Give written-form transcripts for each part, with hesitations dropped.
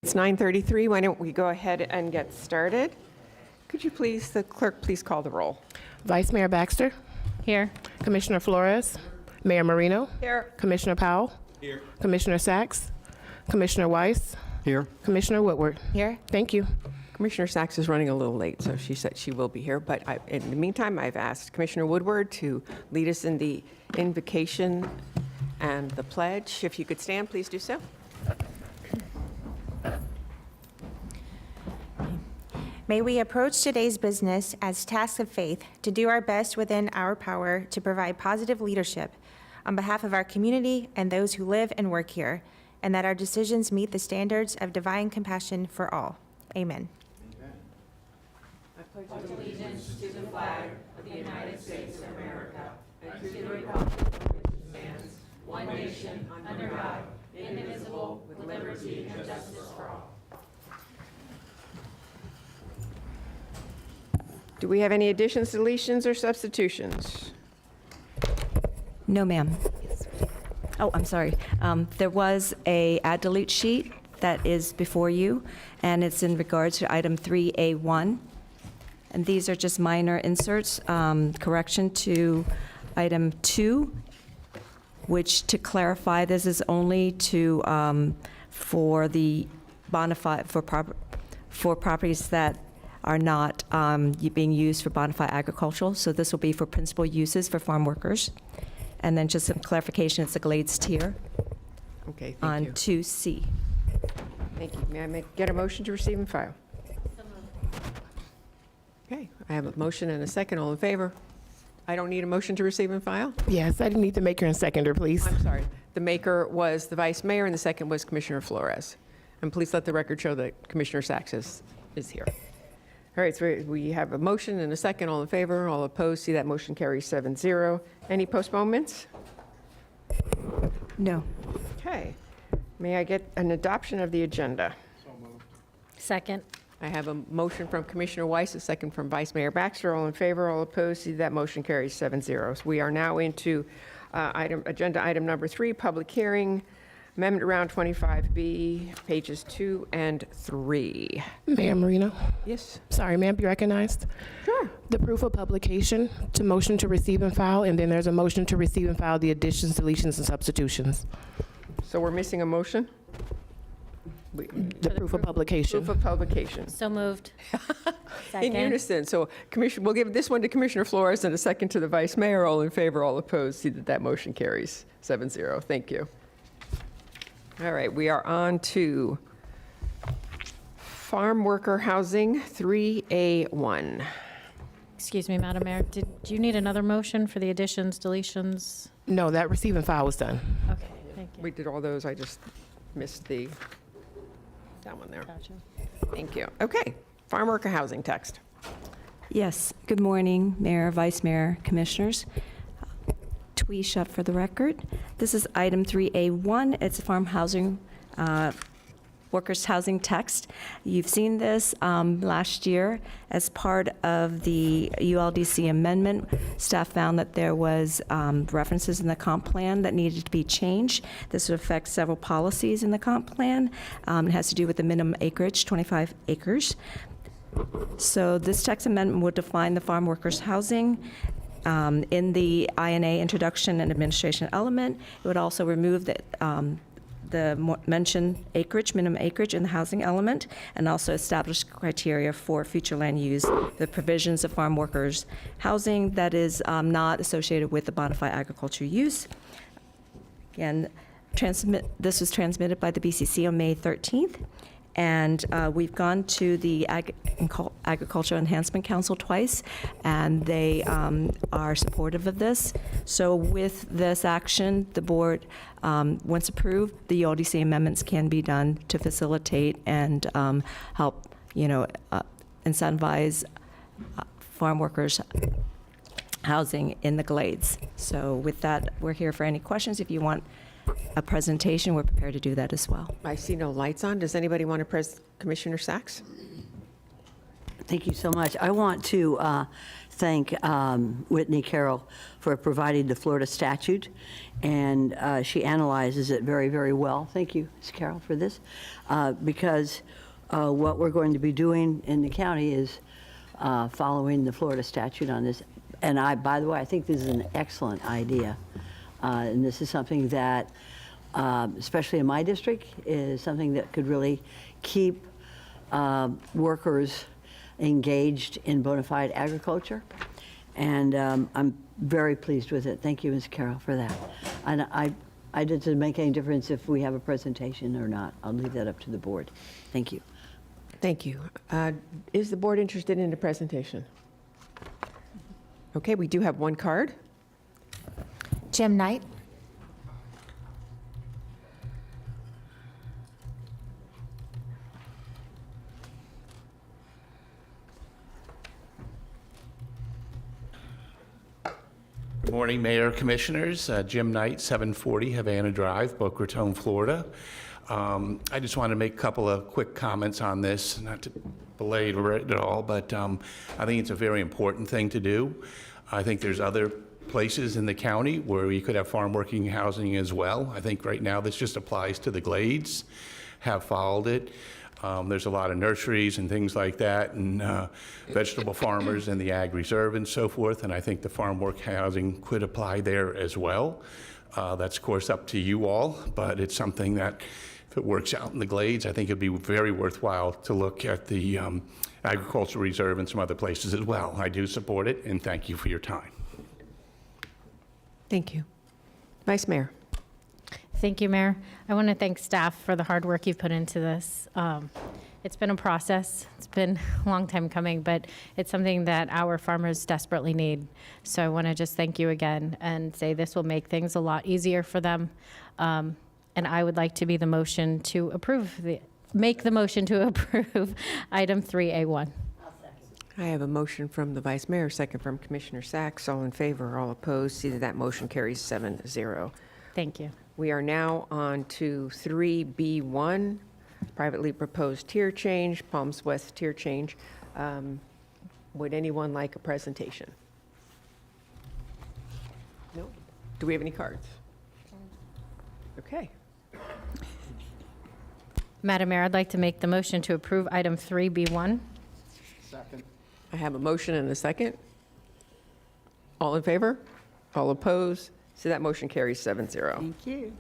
It's 9:33. Why don't we go ahead and get started? Could you please, the clerk, please call the roll? Vice Mayor Baxter, Here. Commissioner Flores, Mayor Marino, Here. Commissioner Powell, Here. Commissioner Sachs, Commissioner Weiss, Here. Commissioner Woodward. Here. Thank you. Commissioner Sachs is running a little late, so she said she will be here. But in the meantime, I've asked Commissioner Woodward to lead us in the invocation and the pledge. If you could stand, please do so. May we approach today's business as tasks of faith to do our best within our power to provide positive leadership on behalf of our community and those who live and work here, and that our decisions meet the standards of divine compassion for all. Amen. Do we have any additions, deletions, or substitutions? No, ma'am. Oh, I'm sorry. There was a add-delete sheet that is before you, and it's in regards to item 3A1. And these are just minor inserts, correction to item 2, which, to clarify, this is only to, for the bonafide, for properties that are not being used for bona fide agricultural. So this will be for principal uses for farm workers. And then just some clarification, it's a Glades tier Okay, on thank you. 2C. Thank you. May I get a motion to receive and file? Okay, I have a motion and a second. All in favor? I don't need a motion to receive and file? Yes, I need the maker and seconder, please. I'm sorry. The maker was the vice mayor, and the second was Commissioner Flores. And please let the record show that Commissioner Sachs is here. All right, so we have a motion and a second. All in favor? All opposed? See that motion carries 7-0. Any postponements? No. Okay. May I get an adoption of the agenda? Second. I have a motion from Commissioner Weiss, a second from Vice Mayor Baxter. All in favor? All opposed? See that motion carries 7-0. So we are now into agenda item number 3, public hearing. Amendment Round 25B, pages 2 and 3. Mayor Marino, Yes? sorry, may I be recognized? Sure. The proof of publication to motion to receive and file, and then there's a motion to receive and file the additions, deletions, and substitutions. So we're missing a motion? The proof of publication. Proof of publication. So moved. In Second. unison. So Commissioner, we'll give this one to Commissioner Flores and a second to the Vice Mayor. All in favor, all opposed. See that motion carries 7-0. Thank you. All right, we are on to farm worker housing 3A1. Excuse me, Madam Mayor. Did you need another motion for the additions, deletions? No, that receive and file was done. Okay, thank you. We did all those. I just missed that one there. Gotcha. Thank you. Okay, farm worker housing text. Yes. Good morning, Mayor, Vice Mayor, Commissioners. Tweesha for the record. This is item 3A1. It's a farm housing, workers' housing text. You've seen this last year as part of the ULDC amendment. Staff found that there was references in the comp plan that needed to be changed. This would affect several policies in the comp plan. It has to do with the minimum acreage, 25 acres. So this text amendment would define the farm workers' housing in the INA introduction and administration element. It would also remove the mentioned acreage, minimum acreage in the housing element, and also establish criteria for future land use, the provisions of farm workers housing that is not associated with the bona fide agriculture use. Again, this was transmitted by the BCC on May 13th. And we've gone to the Agricultural Enhancement Council twice, and they are supportive of this. So with this action, the board, once approved, the ULDC amendments can be done to facilitate and help, incentivize farm workers housing in the Glades. So with that, we're here for any questions. If you want a presentation, we're prepared to do that as well. I see no lights on. Does anybody want to press Commissioner Sachs? Thank you so much. I want to thank Whitney Carroll for providing the Florida statute, and she analyzes it very, very well. Thank you, Ms. Carroll, for this, because what we're going to be doing in the county is following the Florida statute on this. And by the way, I think this is an excellent idea. And this is something that, especially in my district, is something that could really keep workers engaged in bona fide agriculture. And I'm very pleased with it. Thank you, Ms. Carroll, for that. And I doesn't make any difference if we have a presentation or not. I'll leave that up to the board. Thank you. Thank you. Is the board interested in a presentation? Okay, we do have one card. Jim Knight. Good morning, Mayor, Commissioners. Jim Knight, 740 Havana Drive, Boca Raton, Florida. I just want to make a couple of quick comments on this, not to belabor it at all, but I think it's a very important thing to do. I think there's other places in the county where you could have farm working housing as well. I think right now this just applies to the Glades, have followed it. There's a lot of nurseries and things like that, and vegetable farmers in the ag reserve and so forth, and I think the farm work housing could apply there as well. That's, of course, up to you all, but it's something that, if it works out in the Glades, I think it'd be very worthwhile to look at the agricultural reserve and some other places as well. I do support it, and thank you for your time. Thank you. Vice Mayor. Thank you, Mayor. I want to thank staff for the hard work you've put into this. It's been a process. It's been a long time coming, but it's something that our farmers desperately need. So I want to just thank you again and say this will make things a lot easier for them. And I would like to be the motion to approve, make the motion to approve item 3A1. I have a motion from the Vice Mayor, second from Commissioner Sacks. All in favor, all opposed. See that motion carries 7-0. Thank you. We are now on to 3B1, privately proposed tier change, Palms West tier change. Would anyone like a presentation? No? Do we have any cards? Okay. Madam Mayor, I'd like to make the motion to approve item 3B1. I have a motion and a second. All in favor? All opposed? So that motion carries 7-0. Thank you.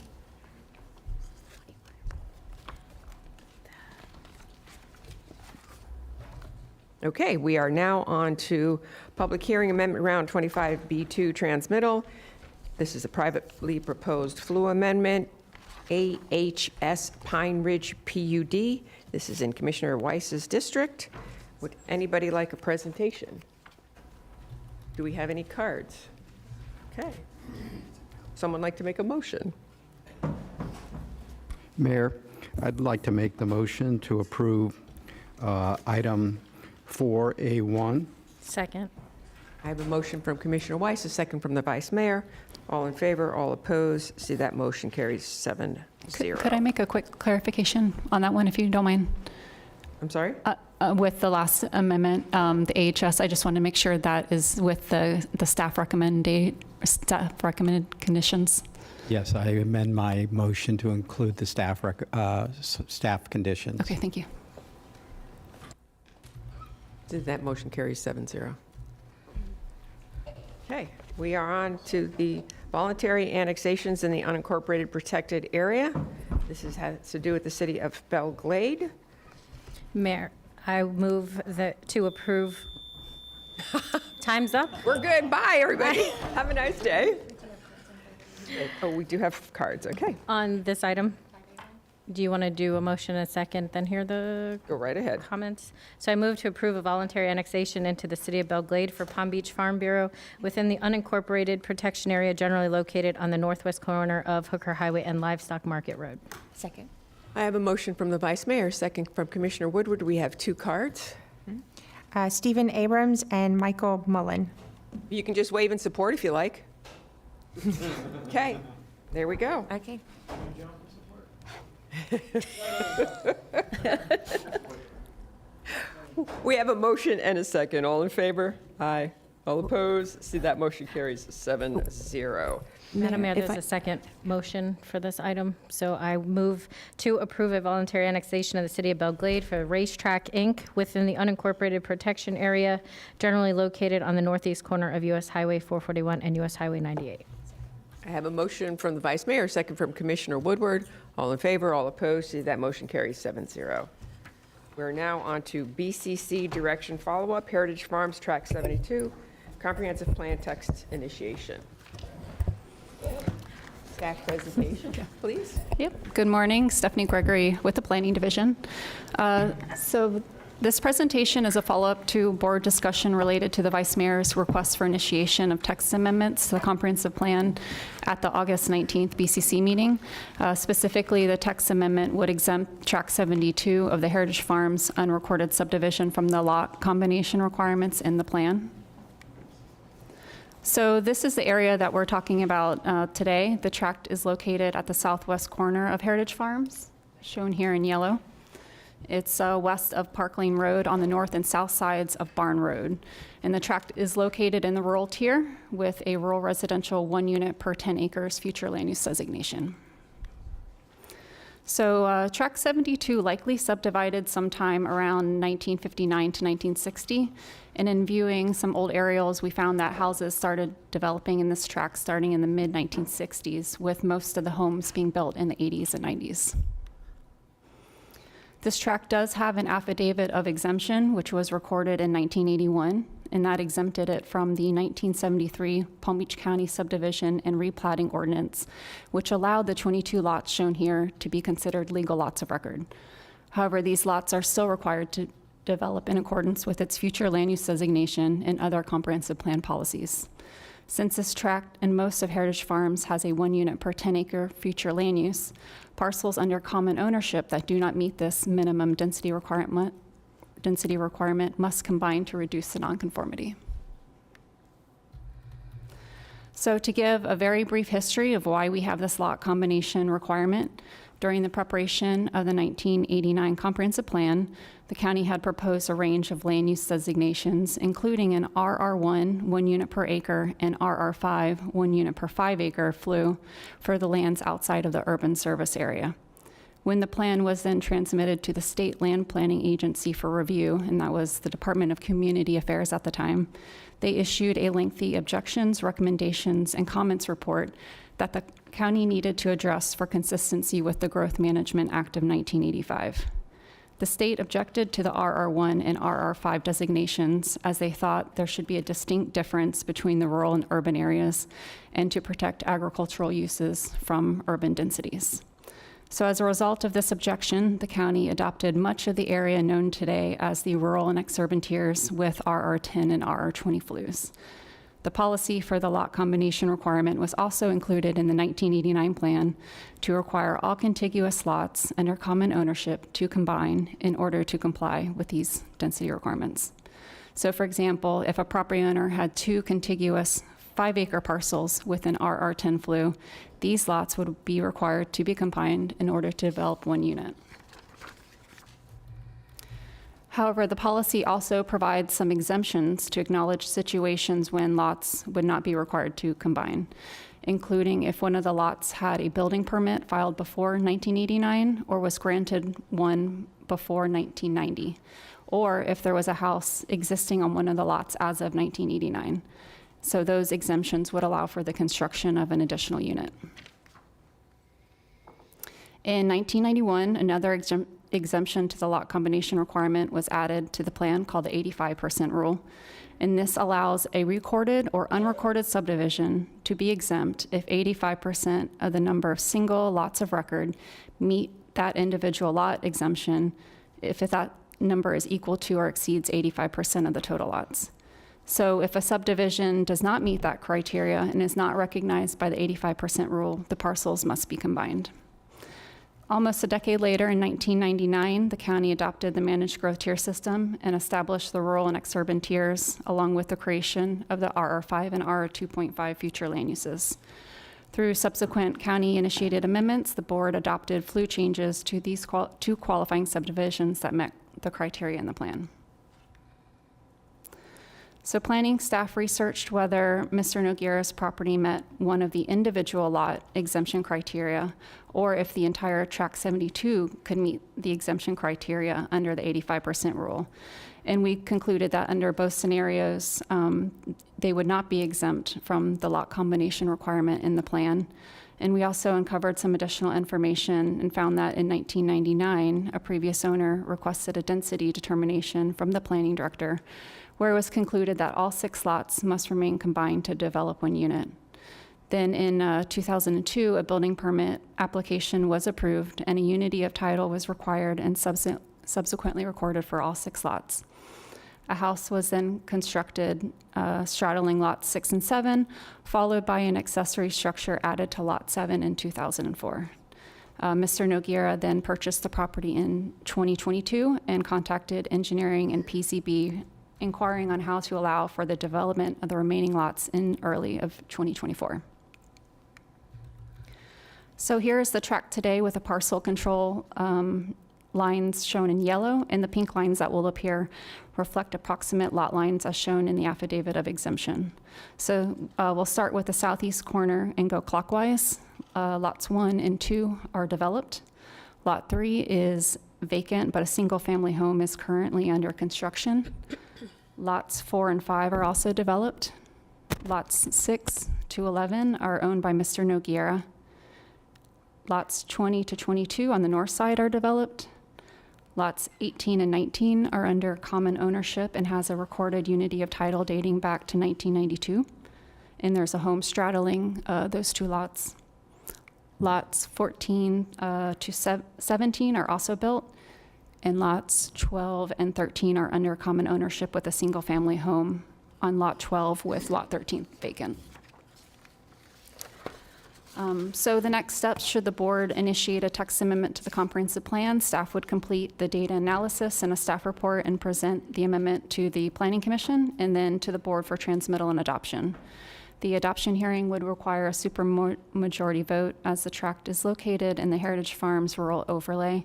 Okay, we are now on to public hearing amendment round 25B2 transmittal. This is a privately proposed FLU amendment, AHS Pine Ridge PUD. This is in Commissioner Weiss's district. Would anybody like a presentation? Do we have any cards? Okay. Someone like to make a motion? Mayor, I'd like to make the motion to approve item 4A1. Second. I have a motion from Commissioner Weiss, a second from the Vice Mayor. All in favor, all opposed. See that motion carries 7-0. Could I make a quick clarification on that one, if you don't mind? I'm sorry? With the last amendment, the AHS, I just want to make sure that is with the staff recommended conditions. Yes, I amend my motion to include the staff conditions. Okay, thank you. That motion carries 7-0. Okay, we are on to the voluntary annexations in the unincorporated protected area. This has to do with the city of Belle Glade. Mayor, I move to approve. Time's up. We're good. Bye, everybody. Have a nice day. Oh, we do have cards. Okay, On this item, do you want to do a motion and a second, then hear the go right ahead. comments? So I move to approve a voluntary annexation into the city of Belle Glade for Palm Beach Farm Bureau within the unincorporated protection area generally located on the northwest corner of Hooker Highway and Livestock Market Road. Second. I have a motion from the Vice Mayor, second from Commissioner Woodward. We have two cards. Stephen Abrams and Michael Mullen. You can just wave in support if you like. Okay, there we go. Okay. We have a motion and a second. All in favor? Aye. All opposed? See, that motion carries 7-0. Madam Mayor, if there's I- a second motion for this item. So I move to approve a voluntary annexation of the City of Belle Glade for Racetrack, Inc. within the unincorporated protection area generally located on the northeast corner of US Highway 441 and US Highway 98. I have a motion from the Vice Mayor, a second from Commissioner Woodward. All in favor? All opposed? See, that motion carries 7-0. We're now on to BCC direction follow-up, Heritage Farms, Track 72, comprehensive plan text initiation. Staff presentation, please. Yep. Good morning, Stephanie Gregory with the Planning Division. So this presentation is a follow-up to board discussion related to the Vice Mayor's request for initiation of text amendments to the comprehensive plan at the August 19th BCC meeting. Specifically, the text amendment would exempt Track 72 of the Heritage Farms unrecorded subdivision from the lot combination requirements in the plan. So this is the area that we're talking about today. The tract is located at the southwest corner of Heritage Farms, shown here in yellow. It's west of Park Lane Road on the north and south sides of Barn Road. And the tract is located in the rural tier with a rural residential 1 unit per 10 acres future land use designation. So Tract 72 likely subdivided sometime around 1959 to 1960. And in viewing some old aerials, we found that houses started developing in this tract starting in the mid-1960s, with most of the homes being built in the 80s and 90s. This tract does have an affidavit of exemption, which was recorded in 1981, and that exempted it from the 1973 Palm Beach County subdivision and replatting ordinance, which allowed the 22 lots shown here to be considered legal lots of record. However, these lots are still required to develop in accordance with its future land use designation and other comprehensive plan policies. Since this tract and most of Heritage Farms has a 1 unit per 10 acre future land use, parcels under common ownership that do not meet this minimum density requirement must combine to reduce the nonconformity. So to give a very brief history of why we have this lot combination requirement, during the preparation of the 1989 comprehensive plan, the county had proposed a range of land use designations, including an RR1, 1 unit per acre, and RR5, 1 unit per 5 acre FLU for the lands outside of the urban service area. When the plan was then transmitted to the state land planning agency for review, and that was the Department of Community Affairs at the time, they issued a lengthy objections, recommendations, and comments report that the county needed to address for consistency with the Growth Management Act of 1985. The state objected to the RR1 and RR5 designations as they thought there should be a distinct difference between the rural and urban areas and to protect agricultural uses from urban densities. So as a result of this objection, the county adopted much of the area known today as the rural and exurban tiers with RR10 and RR20 FLUs. The policy for the lot combination requirement was also included in the 1989 plan to require all contiguous lots under common ownership to combine in order to comply with these density requirements. So for example, if a property owner had 2 contiguous 5-acre parcels with an RR10 FLU, these lots would be required to be combined in order to develop 1 unit. However, the policy also provides some exemptions to acknowledge situations when lots would not be required to combine, including if one of the lots had a building permit filed before 1989 or was granted one before 1990, or if there was a house existing on one of the lots as of 1989. So those exemptions would allow for the construction of an additional unit. In 1991, another exemption to the lot combination requirement was added to the plan called the 85% rule. And this allows a recorded or unrecorded subdivision to be exempt if 85% of the number of single lots of record meet that individual lot exemption if that number is equal to or exceeds 85% of the total lots. So if a subdivision does not meet that criteria and is not recognized by the 85% rule, the parcels must be combined. Almost a decade later, in 1999, the county adopted the managed growth tier system and established the rural and exurban tiers, along with the creation of the RR5 and RR2.5 future land uses. Through subsequent county-initiated amendments, the board adopted FLU changes to these 2 qualifying subdivisions that met the criteria in the plan. So planning staff researched whether Mr. Noguera's property met one of the individual lot exemption criteria, or if the entire Tract 72 could meet the exemption criteria under the 85% rule. And we concluded that under both scenarios, they would not be exempt from the lot combination requirement in the plan. And we also uncovered some additional information and found that in 1999, a previous owner requested a density determination from the planning director, where it was concluded that all 6 lots must remain combined to develop one unit. Then in 2002, a building permit application was approved and a unity of title was required and subsequently recorded for all 6 lots. A house was then constructed straddling lots 6 and 7, followed by an accessory structure added to lot 7 in 2004. Mr. Noguera then purchased the property in 2022 and contacted engineering and PCB, inquiring on how to allow for the development of the remaining lots in early of 2024. So here is the tract today with the parcel control lines shown in yellow, and the pink lines that will appear reflect approximate lot lines as shown in the affidavit of exemption. So we'll start with the southeast corner and go clockwise. Lots 1 and 2 are developed. Lot 3 is vacant, but a single-family home is currently under construction. Lots 4 and 5 are also developed. Lots 6 to 11 are owned by Mr. Noguera. Lots 20 to 22 on the north side are developed. Lots 18 and 19 are under common ownership and has a recorded unity of title dating back to 1992. And there's a home straddling those 2 lots. Lots 14 to 17 are also built, and lots 12 and 13 are under common ownership with a single-family home on lot 12 with lot 13 vacant. So the next steps, should the board initiate a text amendment to the comprehensive plan, staff would complete the data analysis and a staff report and present the amendment to the Planning Commission and then to the board for transmittal and adoption. The adoption hearing would require a supermajority vote as the tract is located in the Heritage Farms rural overlay.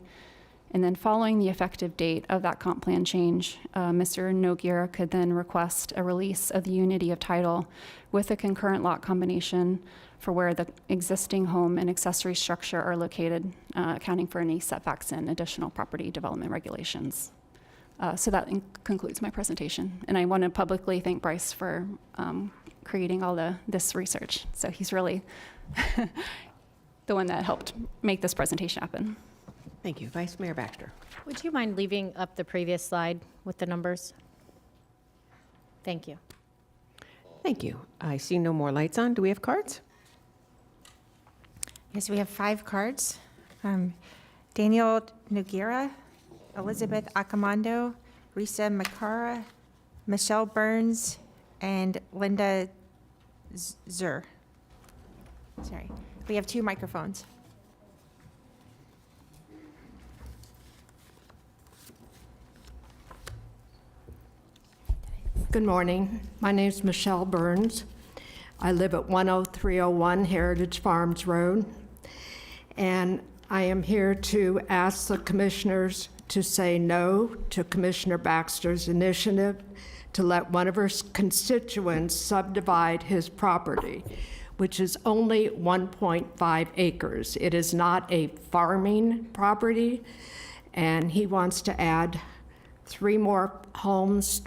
And then following the effective date of that comp plan change, Mr. Noguera could then request a release of the unity of title with a concurrent lot combination for where the existing home and accessory structure are located, accounting for any setbacks and additional property development regulations. So that concludes my presentation. And I want to publicly thank Bryce for creating all this research. So he's really the one that helped make this presentation happen. Thank you. Vice Mayor Baxter. Would you mind leaving up the previous slide with the numbers? Thank you. Thank you. I see no more lights on. Do we have cards? Yes, we have 5 cards. Daniel Noguera, Elizabeth Accomando, Risa Makara, Michelle Burns, and Linda Zur. Sorry. We have 2 microphones. Good morning. My name is Michelle Burns. I live at 10301 Heritage Farms Road, and I am here to ask the commissioners to say no to Commissioner Baxter's initiative to let one of her constituents subdivide his property, which is only 1.5 acres. It is not a farming property, and he wants to add 3 more homes,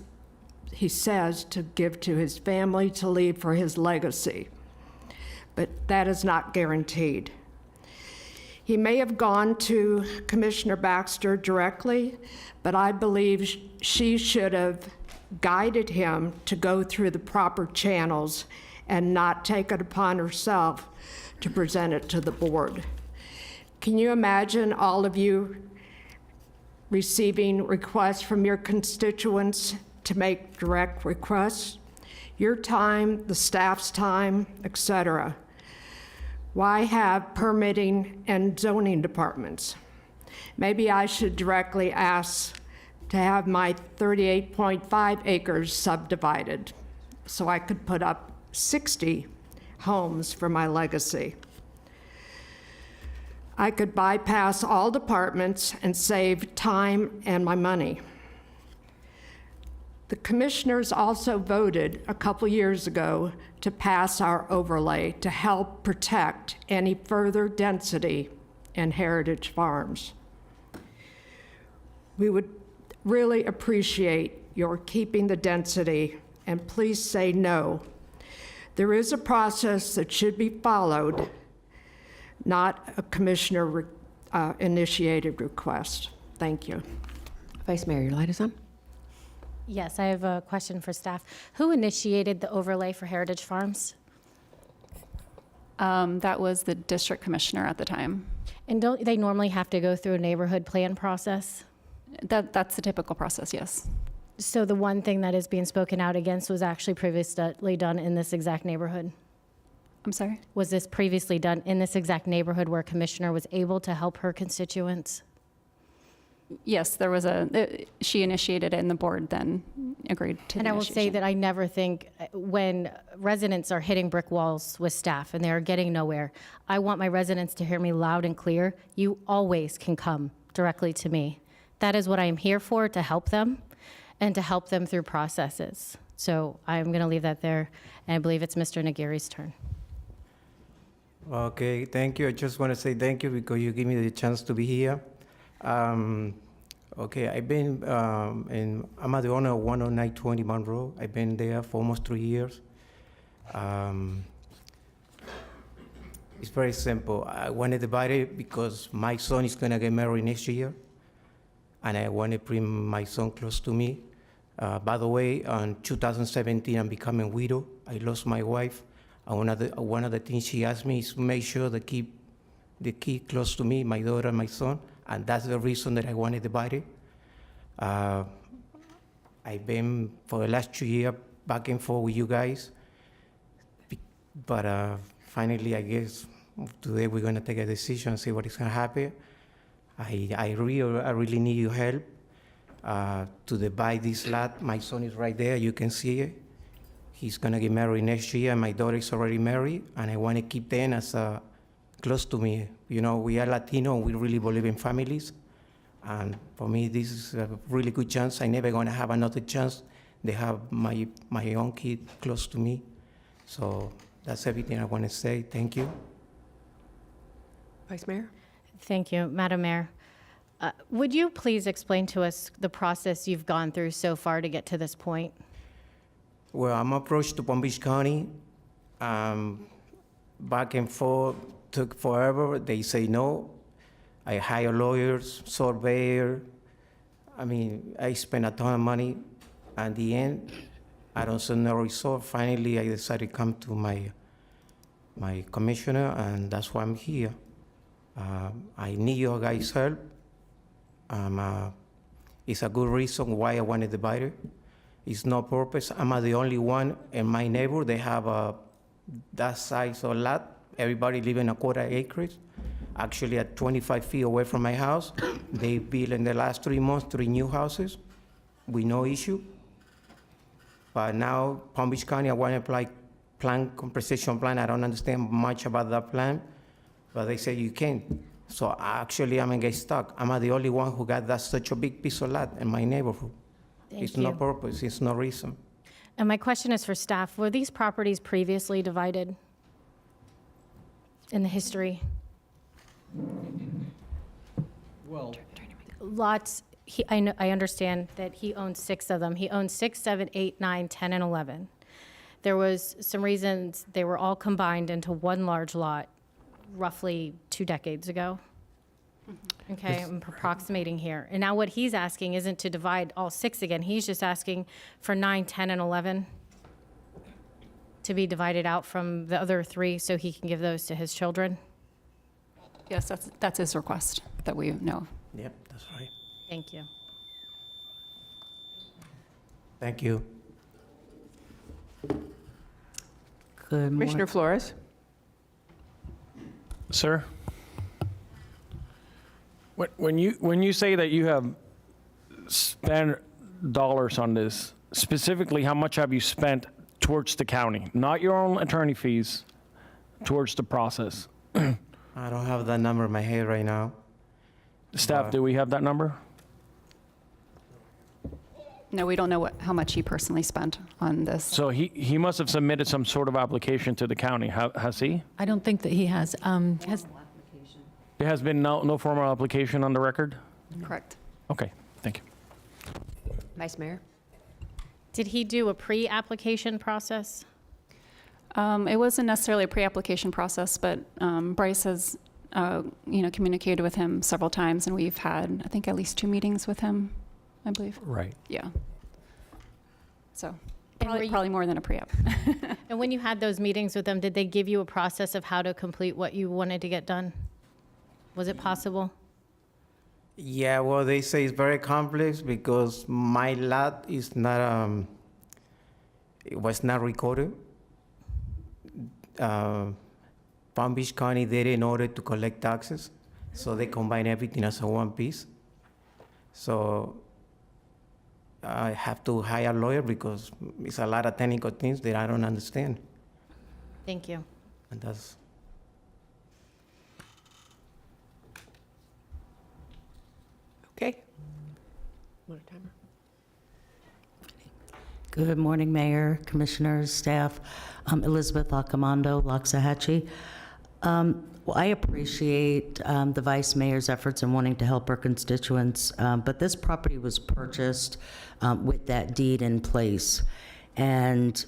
he says, to give to his family to leave for his legacy. But that is not guaranteed. He may have gone to Commissioner Baxter directly, but I believe she should have guided him to go through the proper channels and not take it upon herself to present it to the board. Can you imagine all of you receiving requests from your constituents to make direct requests? Your time, the staff's time, etc. Why have permitting and zoning departments? Maybe I should directly ask to have my 38.5 acres subdivided so I could put up 60 homes for my legacy. I could bypass all departments and save time and my money. The commissioners also voted a couple years ago to pass our overlay to help protect any further density in Heritage Farms. We would really appreciate your keeping the density, and please say no. There is a process that should be followed, not a commissioner initiated request. Thank you. Vice Mayor, your light is on. Yes, I have a question for staff. Who initiated the overlay for Heritage Farms? That was the district commissioner at the time. And don't they normally have to go through a neighborhood plan process? That's the typical process, yes. So the one thing that is being spoken out against was actually previously done in this exact neighborhood? I'm sorry? Was this previously done in this exact neighborhood where a commissioner was able to help her constituents? Yes, there was she initiated it and the board then agreed to the And I will say initiation. that I never think when residents are hitting brick walls with staff and they're getting nowhere, I want my residents to hear me loud and clear. You always can come directly to me. That is what I am here for, to help them and to help them through processes. So I'm going to leave that there, and I believe it's Mr. Nagiri's turn. Okay, thank you. I just want to say thank you because you give me the chance to be here. Okay, I've been I'm the owner of 10920 Monroe. I've been there for almost 3 years. It's very simple. I want to divide it because my son is going to get married next year, and I want to bring my son close to me. By the way, in 2017, I'm becoming widow. I lost my wife. And one of the things she asked me is to make sure to keep the kid close to me, my daughter and my son, and that's the reason that I wanted to buy it. I've been, for the last 2 years, back and forth with you guys, but finally, I guess, today we're gonna take a decision, see what is gonna happen. I really need your help to buy this lot. My son is right there, you can see it. He's gonna get married next year, and my daughter is already married, and I wanna keep them as close to me. You know, we are Latino, and we really believe in families. And for me, this is a really good chance. I never gonna have another chance to have my own kid close to me. So that's everything I wanna say. Thank you. Vice Mayor? Thank you, Madam Mayor. Would you please explain to us the process you've gone through so far to get to this point? Well, I'm approached to Palm Beach County, back and forth, took forever. They say no. I hire lawyers, surveyor. I mean, I spent a ton of money. At the end, I don't see no result. Finally, I decided to come to my commissioner, and that's why I'm here. I need your guys' help. It's a good reason why I wanted to buy it. It's no purpose. I'm the only one in my neighbor. They have that size of lot. Everybody live in a quarter acres. Actually, at 25 feet away from my house, they built in the last 3 months 3 new houses with no issue. But now, Palm Beach County, I want to apply compensation plan. I don't understand much about that plan, but they say you can. So actually, I'm gonna get stuck. I'm the only one who got that such a big piece of land in my neighborhood. Thank It's you. no purpose, it's no reason. And my question is for staff. Were these properties previously divided in the history? Well, Lots, I understand that he owns 6 of them. He owns 6, 7, 8, 9, 10, and 11. There was some reasons they were all combined into one large lot roughly 2 decades ago. Okay, I'm approximating here. And now what he's asking isn't to divide all 6 again. He's just asking for 9, 10, and 11 to be divided out from the other 3 so he can give those to his children. Yes, that's his request that we know. Yep, that's right. Thank you. Thank you. Commissioner Flores? Sir? When you say that you have spent dollars on this, specifically, how much have you spent towards the county? Not your own attorney fees, towards the process. I don't have that number in my head right now. Staff, do we have that number? No, we don't know how much he personally spent on this. So he must have submitted some sort of application to the county. Has he? I don't think that he has. There has been no formal application on the record? Correct. Okay, thank you. Vice Mayor? Did he do a pre-application process? It wasn't necessarily a pre-application process, but Bryce has, communicated with him several times, and we've had, I think, at least 2 meetings with him, I believe. Right. Yeah. So And were you- probably more than a pre-app. And when you had those meetings with them, did they give you a process of how to complete what you wanted to get done? Was it possible? Yeah, well, they say it's very complex because my lot is not, it was not recorded. Palm Beach County did it in order to collect taxes, so they combine everything as a one piece. So I have to hire a lawyer because it's a lot of technical things that I don't understand, Thank you. and that's. Okay. Want a timer? Good morning, Mayor, Commissioners, staff. Elizabeth Accomando, Loxahatchee. Well, I appreciate the Vice Mayor's efforts in wanting to help our constituents, but this property was purchased with that deed in place. And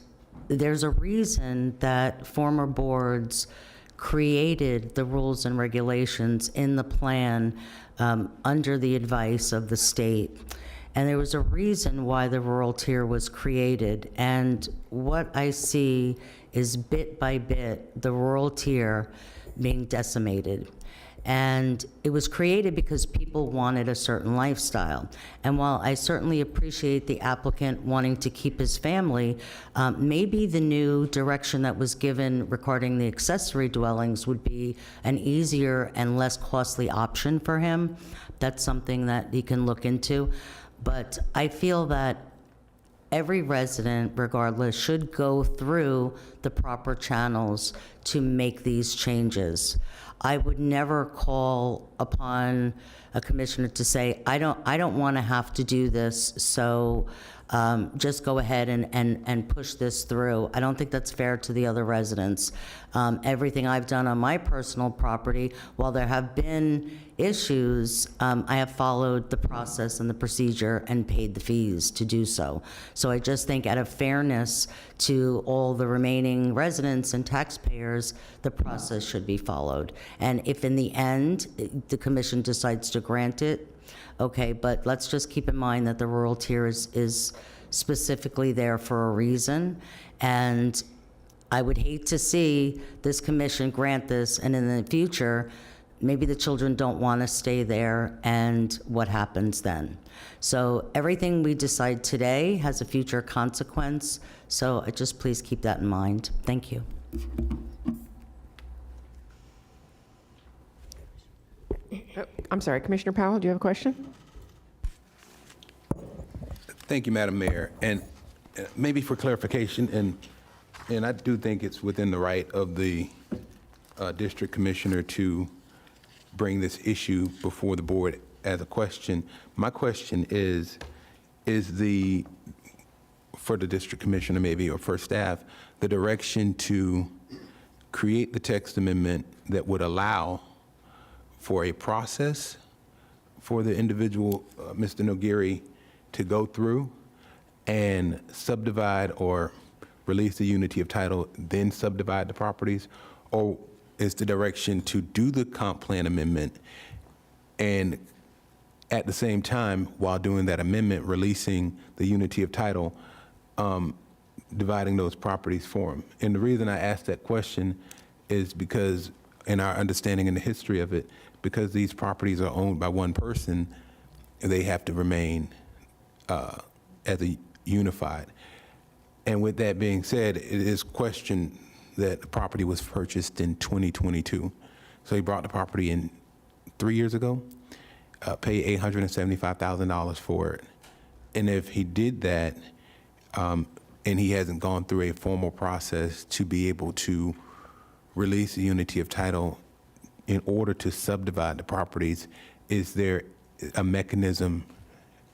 there's a reason that former boards created the rules and regulations in the plan under the advice of the state. And there was a reason why the rural tier was created. And what I see is bit by bit, the rural tier being decimated. And it was created because people wanted a certain lifestyle. And while I certainly appreciate the applicant wanting to keep his family, maybe the new direction that was given regarding the accessory dwellings would be an easier and less costly option for him. That's something that he can look into. But I feel that every resident, regardless, should go through the proper channels to make these changes. I would never call upon a commissioner to say, I don't want to have to do this, so just go ahead and push this through. I don't think that's fair to the other residents. Everything I've done on my personal property, while there have been issues, I have followed the process and the procedure and paid the fees to do so. So I just think out of fairness to all the remaining residents and taxpayers, the process should be followed. And if in the end, the commission decides to grant it, okay, but let's just keep in mind that the rural tier is specifically there for a reason. And I would hate to see this commission grant this, and in the future, maybe the children don't want to stay there, and what happens then? So everything we decide today has a future consequence, so just please keep that in mind. Thank you. I'm sorry, Commissioner Powell, do you have a question? Thank you, Madam Mayor. And maybe for clarification, and I do think it's within the right of the district commissioner to bring this issue before the board as a question. My question is for the district commissioner maybe, or for staff, the direction to create the text amendment that would allow for a process for the individual, Mr. Nogiri, to go through and subdivide or release the unity of title, then subdivide the properties? Or is the direction to do the comp plan amendment and at the same time, while doing that amendment, releasing the unity of title, dividing those properties for them? And the reason I asked that question is because in our understanding in the history of it, because these properties are owned by one person, they have to remain as a unified. And with that being said, it is questioned that the property was purchased in 2022. So he brought the property in 3 years ago, paid $875,000 for it. And if he did that, and he hasn't gone through a formal process to be able to release the unity of title in order to subdivide the properties, is there a mechanism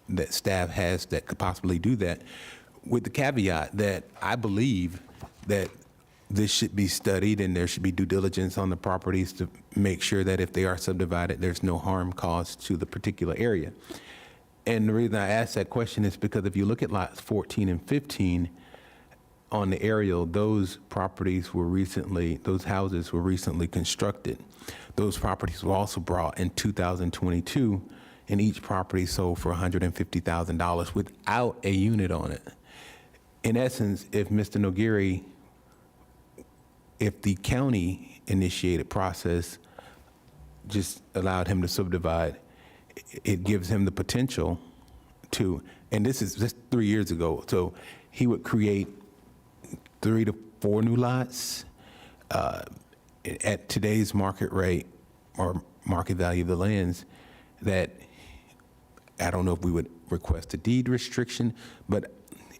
that staff has that could possibly do that, with the caveat that I believe that this should be studied and there should be due diligence on the properties to make sure that if they are subdivided, there's no harm caused to the particular area. And the reason I ask that question is because if you look at lots 14 and 15 on the aerial, those houses were recently constructed. Those properties were also brought in 2022, and each property sold for $150,000 without a unit on it. In essence, if Mr. Nogiri, if the county initiated process just allowed him to subdivide, it gives him the potential to, and this is just 3 years ago, so he would create 3 to 4 new lots at today's market rate or market value of the lands. That I don't know if we would request a deed restriction, but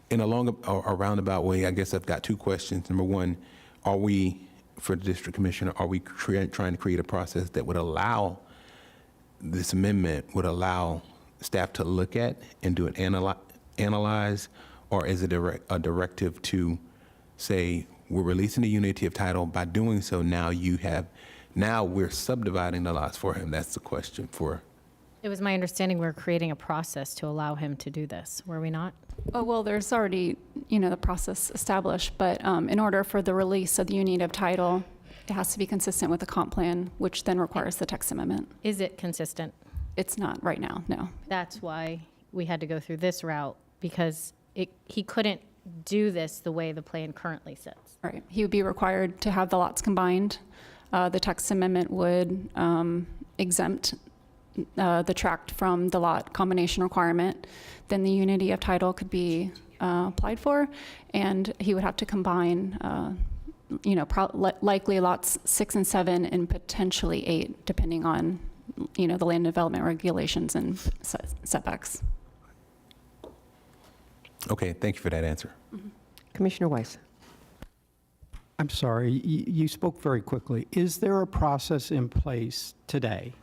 in a roundabout way, I guess I've got 2 questions. Number one, are we, for the district commissioner, are we trying to create a process that would allow this amendment, would allow staff to look at and do an analyze, or is it a directive to say, we're releasing the unity of title, by doing so now we're subdividing the lots for him? That's the question for. It was my understanding we're creating a process to allow him to do this, were we not? Oh, well, there's already, the process established, but in order for the release of the unit of title, it has to be consistent with the comp plan, which then requires the text amendment. Is it consistent? It's not right now, no. That's why we had to go through this route, because he couldn't do this the way the plan currently sits. Right. He would be required to have the lots combined. The text amendment would exempt the tract from the lot combination requirement. Then the unity of title could be applied for, and he would have to combine, likely lots 6 and 7 and potentially 8, depending on, the land development regulations and setbacks. Okay, thank you for that answer. Commissioner Weiss. I'm sorry, you spoke very quickly. Is there a process in place today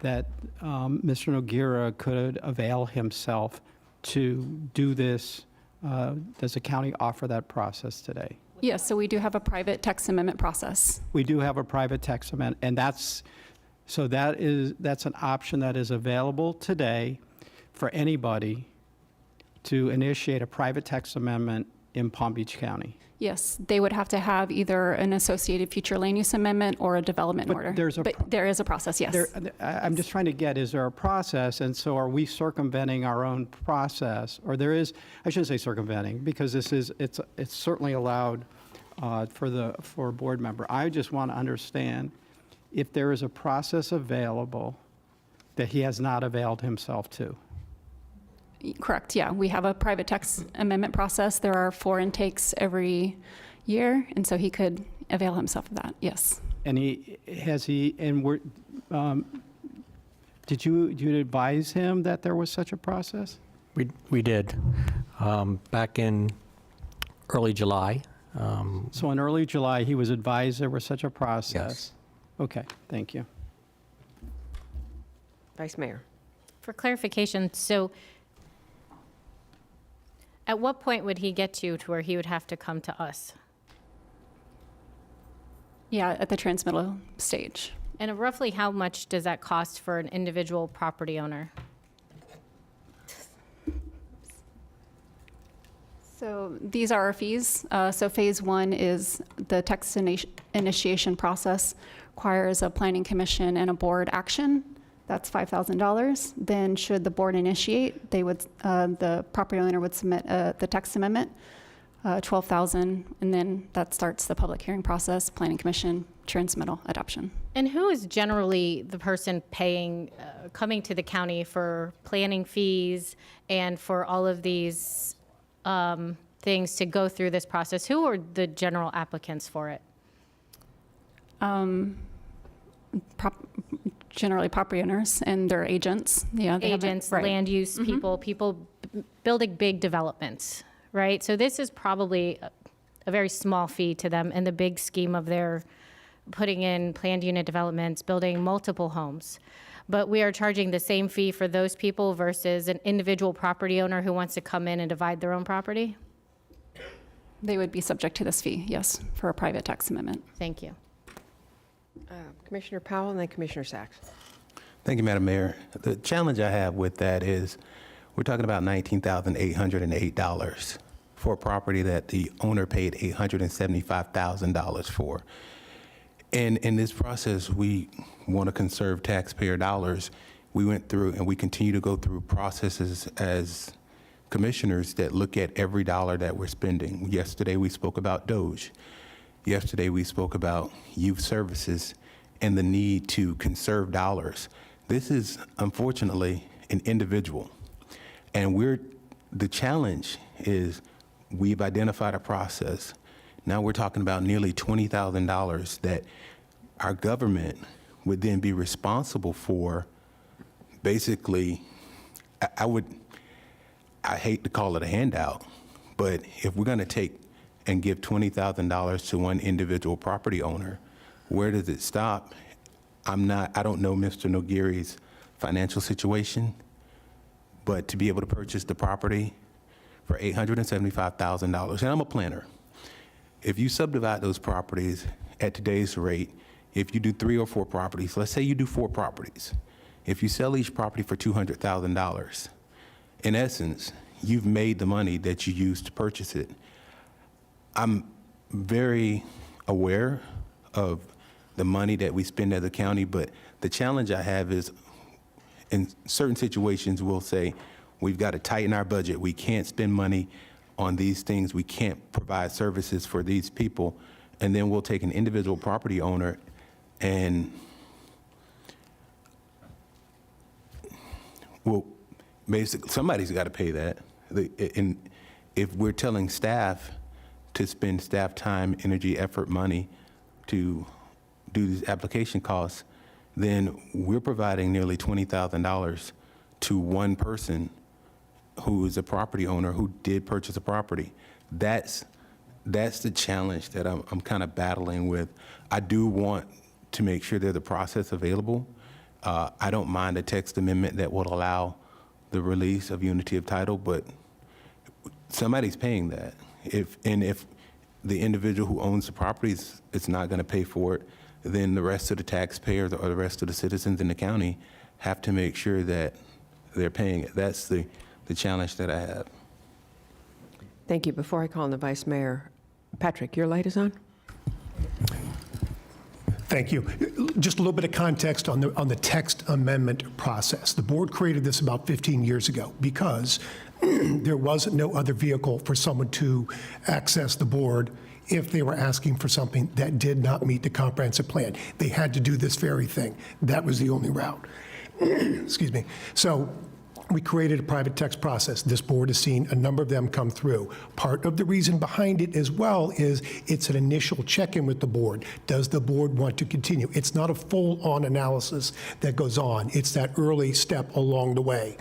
that Mr. Noguera could avail himself to do this? Does the county offer that process today? Yes, so we do have a private text amendment process. We do have a private text amendment, and that's an option that is available today for anybody to initiate a private text amendment in Palm Beach County. Yes, they would have to have either an associated future land use amendment or a development order. But there is a process, yes. I'm just trying to get, is there a process, and so are we circumventing our own process? Or there is, I shouldn't say circumventing, because it's certainly allowed for a board member. I just want to understand if there is a process available that he has not availed himself to. Correct, yeah. We have a private text amendment process. There are 4 intakes every year, and so he could avail himself of that, yes. And did you advise him that there was such a process? We did, back in early July. So in early July, he was advised there was such a process? Yes. Okay, thank you. Vice Mayor. For clarification, so at what point would he get to where he would have to come to us? Yeah, at the transmittal stage. And roughly how much does that cost for an individual property owner? So these are our fees. So phase 1 is the text initiation process, requires a planning commission and a board action. That's $5,000. Then should the board initiate, the property owner would submit the text amendment, $12,000, and then that starts the public hearing process, planning commission, transmittal, adoption. And who is generally the person paying, coming to the county for planning fees and for all of these things to go through this process? Who are the general applicants for it? Generally property owners and their agents. Yeah, agents, land use people building big developments, right? So this is probably a very small fee to them in the big scheme of their putting in planned unit developments, building multiple homes. but we are charging the same fee for those people versus an individual property owner who wants to come in and divide their own property? They would be subject to this fee, yes, for a private text amendment. Thank you. Commissioner Powell and then Commissioner Sacks. Thank you, Madam Mayor. The challenge I have with that is we're talking about $19,808 for a property that the owner paid $875,000 for. And in this process, we want to conserve taxpayer dollars. We went through and we continue to go through processes as commissioners that look at every dollar that we're spending. Yesterday, we spoke about Doge. Yesterday, we spoke about youth services and the need to conserve dollars. This is, unfortunately, an individual. And the challenge is we've identified a process. Now we're talking about nearly $20,000 that our government would then be responsible for. Basically, I hate to call it a handout, but if we're going to take and give $20,000 to one individual property owner, where does it stop? I don't know Mr. Nogiri's financial situation, but to be able to purchase the property for $875,000, and I'm a planner. If you subdivide those properties at today's rate, if you do 3 or 4 properties, let's say you do 4 properties, if you sell each property for $200,000, in essence, you've made the money that you used to purchase it. I'm very aware of the money that we spend as a county, but the challenge I have is in certain situations we'll say we've got to tighten our budget. We can't spend money on these things. We can't provide services for these people. And then we'll take an individual property owner and well, basically somebody's got to pay that. And if we're telling staff to spend staff time, energy, effort, money to do these application costs, then we're providing nearly $20,000 to one person who is a property owner who did purchase a property. That's the challenge that I'm kind of battling with. I do want to make sure there's a process available. I don't mind a text amendment that would allow the release of unity of title, but somebody's paying that. If the individual who owns the property is not going to pay for it, then the rest of the taxpayers or the rest of the citizens in the county have to make sure that they're paying it. That's the challenge that I have. Thank you. Before I call on the Vice Mayor, Patrick, your light is on. Thank you. Just a little bit of context on the text amendment process. The board created this about 15 years ago because there was no other vehicle for someone to access the board if they were asking for something that did not meet the comprehensive plan. They had to do this very thing. That was the only route. Excuse me. So we created a private text process. This board has seen a number of them come through. Part of the reason behind it as well is it's an initial check-in with the board. Does the board want to continue? It's not a full-on analysis that goes on. It's that early step along the way.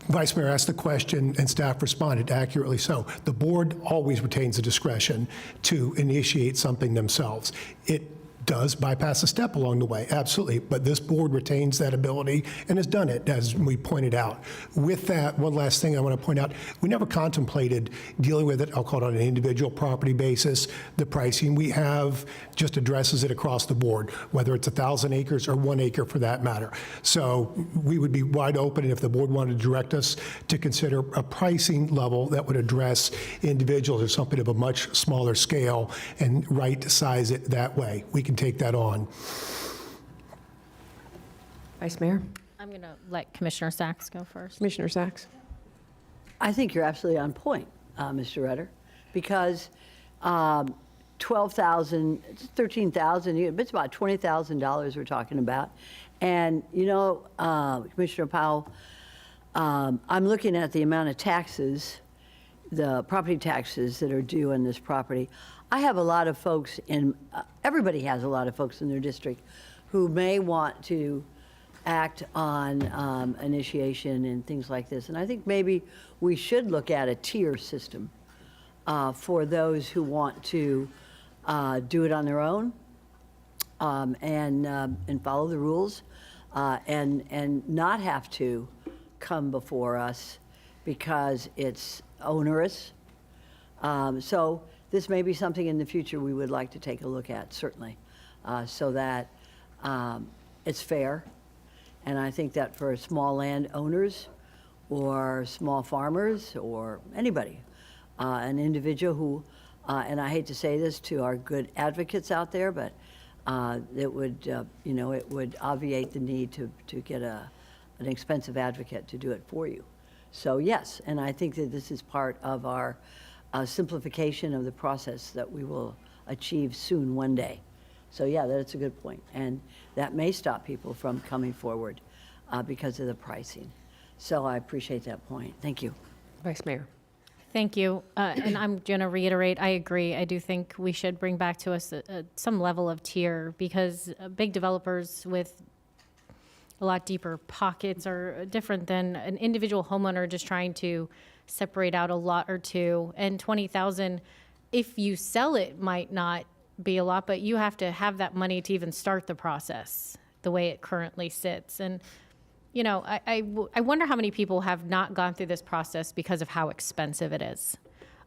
Vice Mayor asked the question and staff responded accurately so. The board always retains the discretion to initiate something themselves. It does bypass a step along the way, absolutely, but this board retains that ability and has done it, as we pointed out. With that, one last thing I want to point out, we never contemplated dealing with it, I'll call it on an individual property basis. The pricing we have just addresses it across the board, whether it's 1,000 acres or 1 acre for that matter. So we would be wide open, and if the board wanted to direct us to consider a pricing level that would address individuals or something of a much smaller scale and right size it that way, we can take that on. Vice Mayor? I'm going to let Commissioner Sacks go first. Commissioner Sacks? I think you're absolutely on point, Mr. Rutter, because 12,000, 13,000, it's about $20,000 we're talking about. And, you know, Commissioner Powell, I'm looking at the amount of taxes, the property taxes that are due on this property. I have a lot of folks everybody has a lot of folks in their district who may want to act on initiation and things like this. And I think maybe we should look at a tier system for those who want to do it on their own and follow the rules. and not have to come before us because it's onerous. So this may be something in the future we would like to take a look at, certainly, so that it's fair. And I think that for small landowners or small farmers or anybody, an individual who, and I hate to say this to our good advocates out there, but it would, it would obviate the need to get an expensive advocate to do it for you. So yes, and I think that this is part of our simplification of the process that we will achieve soon one day. So yeah, that's a good point. And that may stop people from coming forward because of the pricing. So I appreciate that point. Thank you. Vice Mayor. Thank you. And I'm going to reiterate, I agree. I do think we should bring back to us some level of tier, because big developers with a lot deeper pockets are different than an individual homeowner just trying to separate out a lot or two. And 20,000, if you sell it, might not be a lot, but you have to have that money to even start the process the way it currently sits. And you know, I wonder how many people have not gone through this process because of how expensive it is.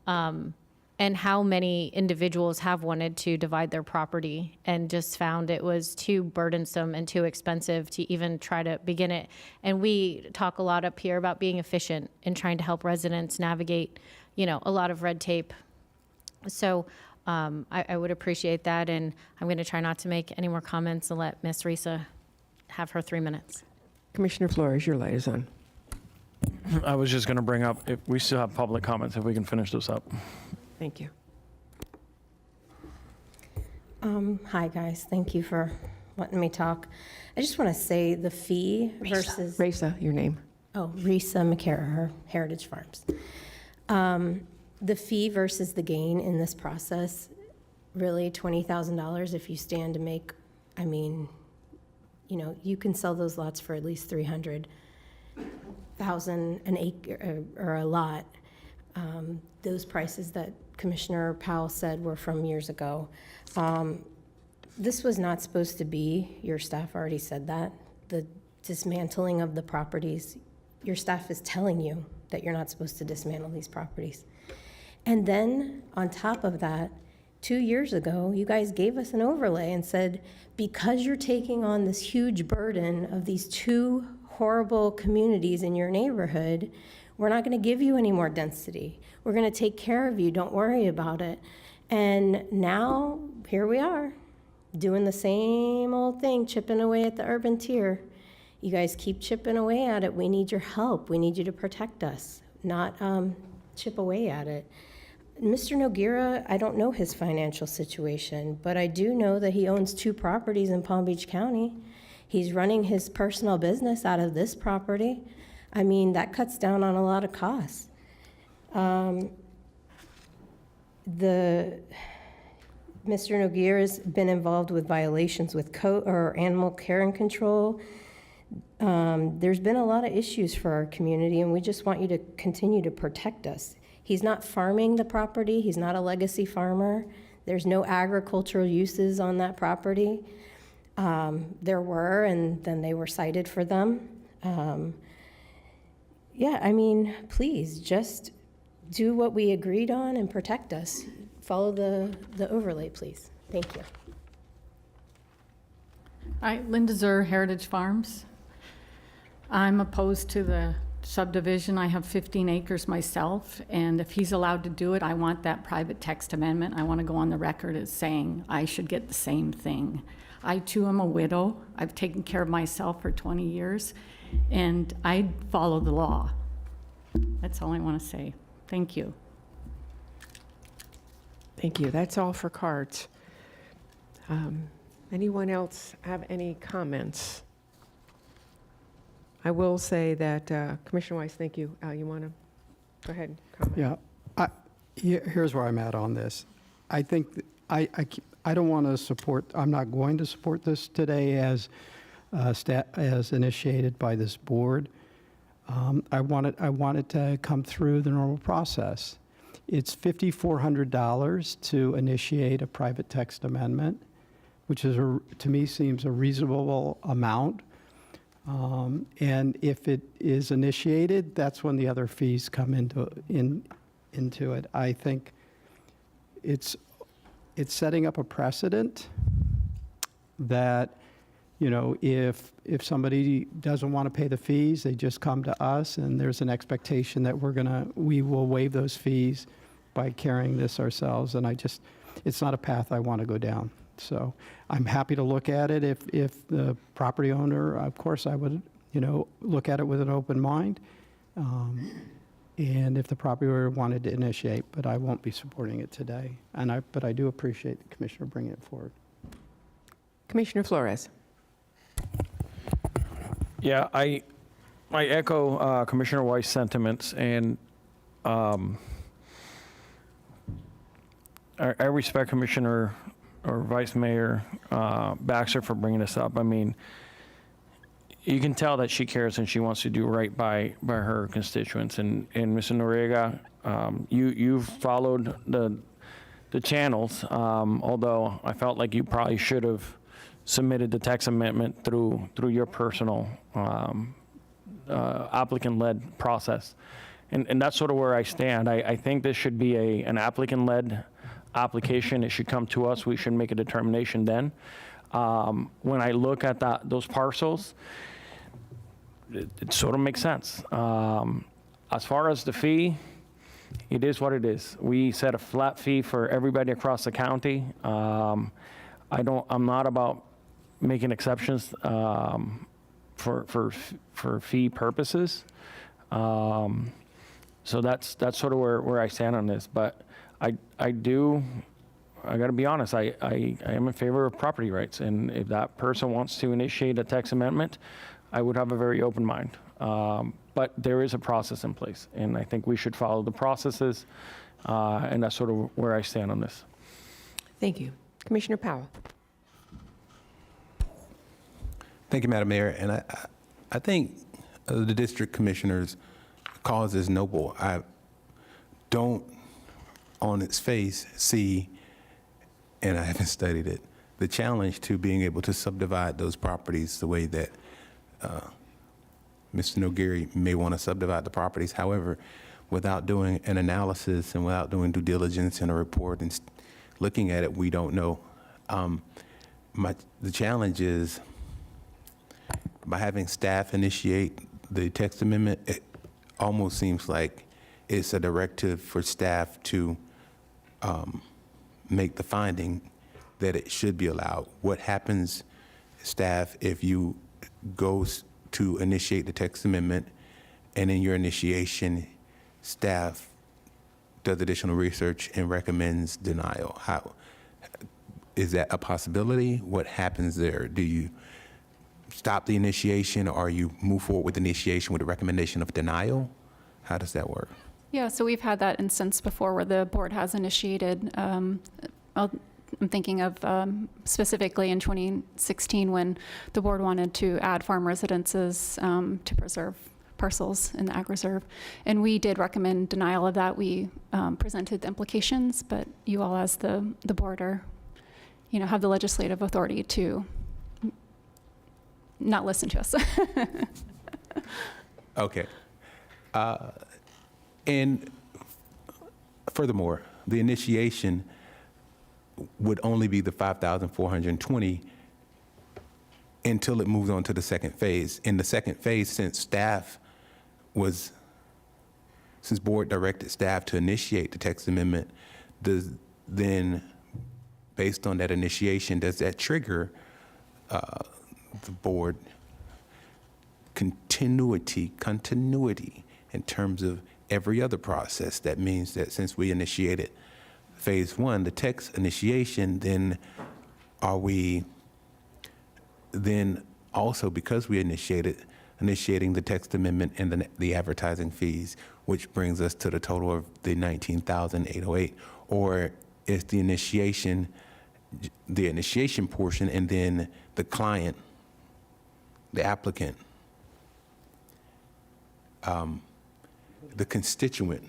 And how many individuals have wanted to divide their property and just found it was too burdensome and too expensive to even try to begin it. And we talk a lot up here about being efficient and trying to help residents navigate, you know, a lot of red tape. So I would appreciate that. And I'm going to try not to make any more comments and let Ms. Risa have her 3 minutes. Commissioner Flores, your light is on. I was just going to bring up, if we still have public comments, if we can finish this up. Thank you. Hi, guys. Thank you for letting me talk. I just want to say the fee versus... Risa, your name. Oh, Risa McCarraher, Heritage Farms. The fee versus the gain in this process, really $20,000 if you stand to make, I mean, you know, you can sell those lots for at least $300,000 an acre or a lot. Those prices that Commissioner Powell said were from years ago. This was not supposed to be, your staff already said that, the dismantling of the properties. Your staff is telling you that you're not supposed to dismantle these properties. And then on top of that, 2 years ago, you guys gave us an overlay and said, because you're taking on this huge burden of these two horrible communities in your neighborhood, we're not going to give you any more density. We're going to take care of you. Don't worry about it. And now, here we are, doing the same old thing, chipping away at the urban tier. You guys keep chipping away at it. We need your help. We need you to protect us, not chip away at it. Mr. Noguera, I don't know his financial situation, but I do know that he owns 2 properties in Palm Beach County. He's running his personal business out of this property. I mean, that cuts down on a lot of costs. Mr. Noguera's been involved with violations with animal care and control. There's been a lot of issues for our community, and we just want you to continue to protect us. He's not farming the property. He's not a legacy farmer. There's no agricultural uses on that property. There were, and then they were cited for them. Yeah, I mean, please, just do what we agreed on and protect us. Follow the overlay, please. Thank you. Hi, Linda Zur, Heritage Farms. I'm opposed to the subdivision. I have 15 acres myself, and if he's allowed to do it, I want that private text amendment. I want to go on the record as saying I should get the same thing. I, too, am a widow. I've taken care of myself for 20 years, and I follow the law. That's all I want to say. Thank you. Thank you. That's all for cards. Anyone else have any comments? I will say that, Commissioner Weiss, thank you. Al, you want to go ahead and comment? Yeah, here's where I'm at on this. I think I don't want to support. I'm not going to support this today as initiated by this board. I want it to come through the normal process. It's $5,400 to initiate a private text amendment, which is to me seems a reasonable amount. And if it is initiated, that's when the other fees come into it. I think it's setting up a precedent that, if somebody doesn't want to pay the fees, they just come to us, and there's an expectation that we will waive those fees by carrying this ourselves. And it's not a path I want to go down. So I'm happy to look at it if the property owner, of course, I would, look at it with an open mind. And if the property owner wanted to initiate, but I won't be supporting it today. But I do appreciate the commissioner bringing it forward. Commissioner Flores. Yeah, I echo Commissioner White's sentiments, and I respect Commissioner or Vice Mayor Baxter for bringing this up. I mean, you can tell that she cares and she wants to do right by her constituents. And Mr. Noriega, you've followed the channels, although I felt like you probably should have submitted the text amendment through your personal applicant-led process. And that's sort of where I stand. I think this should be an applicant-led application. It should come to us. We should make a determination then. When I look at those parcels, it sort of makes sense. As far as the fee, it is what it is. We set a flat fee for everybody across the county. I'm not about making exceptions for fee purposes. So that's sort of where I stand on this. But I got to be honest, I am in favor of property rights. And if that person wants to initiate a text amendment, I would have a very open mind. But there is a process in place, and I think we should follow the processes, and that's sort of where I stand on this. Thank you. Commissioner Powell. Thank you, Madam Mayor. And I think the district commissioner's cause is noble. I don't, on its face, see, and I haven't studied it, the challenge to being able to subdivide those properties the way that Mr. Nogiri may want to subdivide the properties. However, without doing an analysis and without doing due diligence and a report and looking at it, we don't know. The challenge is, by having staff initiate the text amendment, it almost seems like it's a directive for staff to make the finding that it should be allowed. What happens, staff, if you go to initiate the text amendment and in your initiation, staff does additional research and recommends denial? How is that a possibility? What happens there? Do you stop the initiation, or you move forward with initiation with a recommendation of denial? How does that work? Yeah, so we've had that instance before where the board has initiated. I'm thinking of specifically in 2016 when the board wanted to add farm residences to preserve parcels in the ag reserve. And we did recommend denial of that. We presented the implications, but you all as the board are, have the legislative authority to not listen to us. Okay. And furthermore, the initiation would only be the 5,420 until it moves on to the second phase. In the second phase, since board directed staff to initiate the text amendment, then based on that initiation, does that trigger the board continuity in terms of every other process? That means that since we initiated phase one, the text initiation, then are we then also, because we initiating the text amendment and the advertising fees, which brings us to the total of the $19,808, or is the initiation portion and then the client, the applicant, the constituent,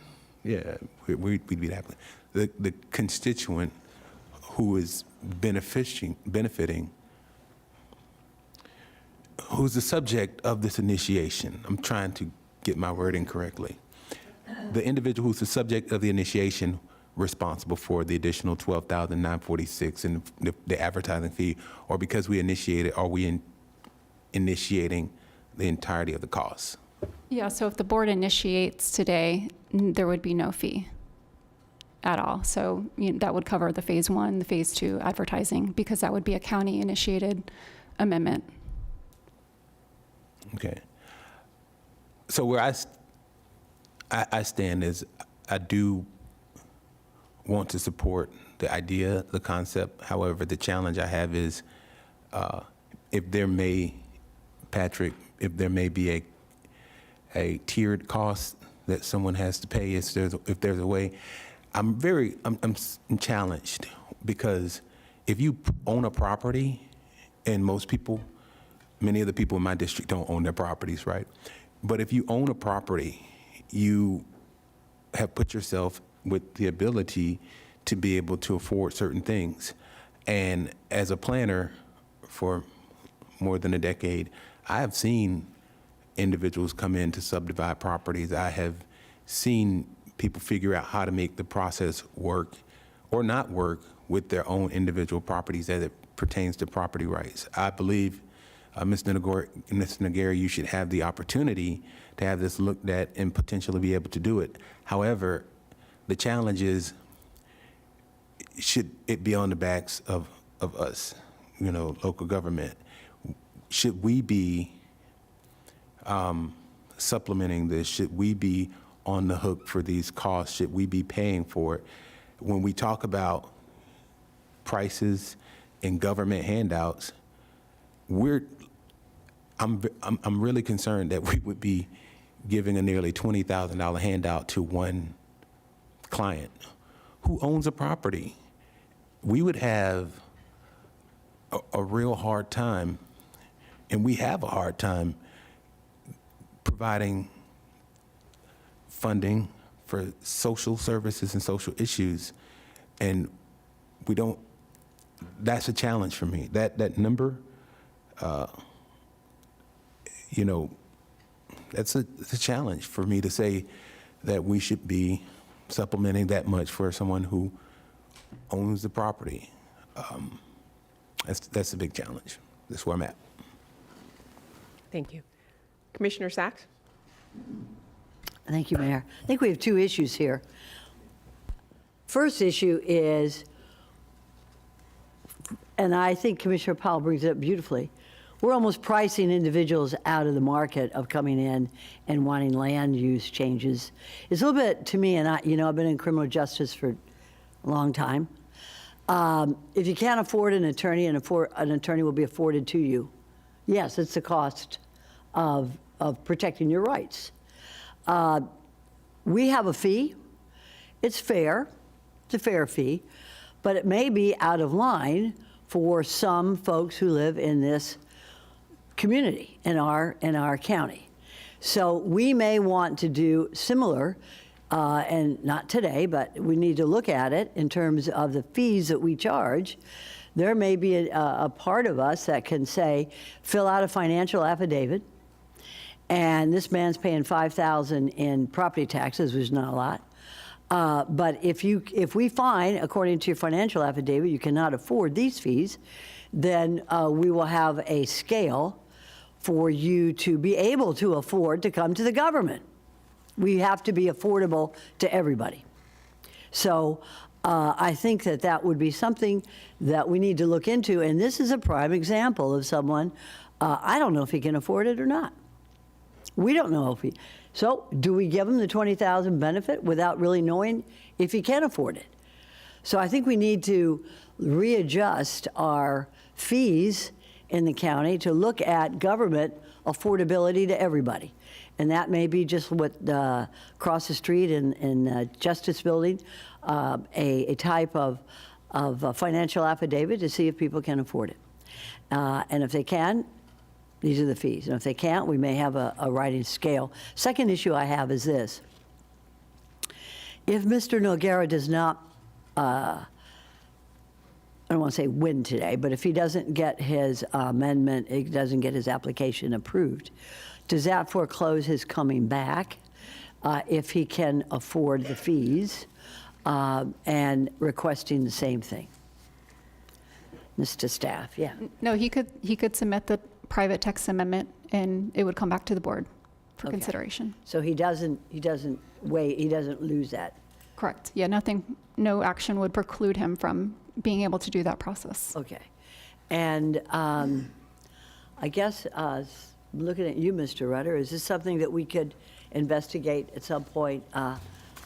we'd be the applicant, the constituent who is benefiting, who's the subject of this initiation. I'm trying to get my wording correctly. The individual who's the subject of the initiation responsible for the additional $12,946 and the advertising fee, or because we initiated, are we initiating the entirety of the costs? Yeah, so if the board initiates today, there would be no fee at all. So that would cover the phase 1, the phase 2 advertising, because that would be a county-initiated amendment. Okay. So where I stand is I do want to support the idea, the concept. However, the challenge I have is if there may be a tiered cost that someone has to pay, if there's a way. I'm challenged because if you own a property, and many of the people in my district don't own their properties, right? But if you own a property, you have put yourself with the ability to be able to afford certain things. And as a planner for more than a decade, I have seen individuals come in to subdivide properties. I have seen people figure out how to make the process work or not work with their own individual properties as it pertains to property rights. I believe, Mr. Nagari, you should have the opportunity to have this looked at and potentially be able to do it. However, the challenge is, should it be on the backs of us, local government? Should we be supplementing this? Should we be on the hook for these costs? Should we be paying for it? When we talk about prices and government handouts, I'm really concerned that we would be giving a nearly $20,000 handout to one client who owns a property. We would have a real hard time, and we have a hard time providing funding for social services and social issues, and we don't. That's a challenge for me. That number, that's a challenge for me to say that we should be supplementing that much for someone who owns the property. That's a big challenge. That's where I'm at. Thank you. Commissioner Sacks? Thank you, Mayor. I think we have two issues here. First issue is, and I think Commissioner Powell brings it up beautifully, we're almost pricing individuals out of the market of coming in and wanting land use changes. It's a little bit, to me, and I've been in criminal justice for a long time. If you can't afford an attorney, an attorney will be afforded to you. Yes, it's the cost of protecting your rights. We have a fee. It's fair. It's a fair fee, but it may be out of line for some folks who live in this community, in our county. So we may want to do similar, and not today, but we need to look at it in terms of the fees that we charge. There may be a part of us that can say, fill out a financial affidavit, and this man's paying $5,000 in property taxes, which is not a lot. But if we find, according to your financial affidavit, you cannot afford these fees, then we will have a scale for you to be able to afford to come to the government. We have to be affordable to everybody. So I think that would be something that we need to look into. And this is a prime example of someone, I don't know if he can afford it or not. We don't know if he. So do we give him the $20,000 benefit without really knowing if he can afford it? So I think we need to readjust our fees in the county to look at government affordability to everybody. And that may be just what across the street in Justice Building, a type of financial affidavit to see if people can afford it. And if they can, these are the fees. And if they can't, we may have a writing scale. Second issue I have is this. If Mr. Noguera does not I don't want to say win today, but if he doesn't get his amendment, he doesn't get his application approved, does that foreclose his coming back if he can afford the fees and requesting the same thing? Mr. Staff, yeah. No, he could submit the private text amendment, and it would come back to the board for Okay. consideration. So he doesn't wait, he doesn't lose that. Correct. Yeah, no action would preclude him from being able to do that process. Okay. And I guess, looking at you, Mr. Rutter, is this something that we could investigate at some point?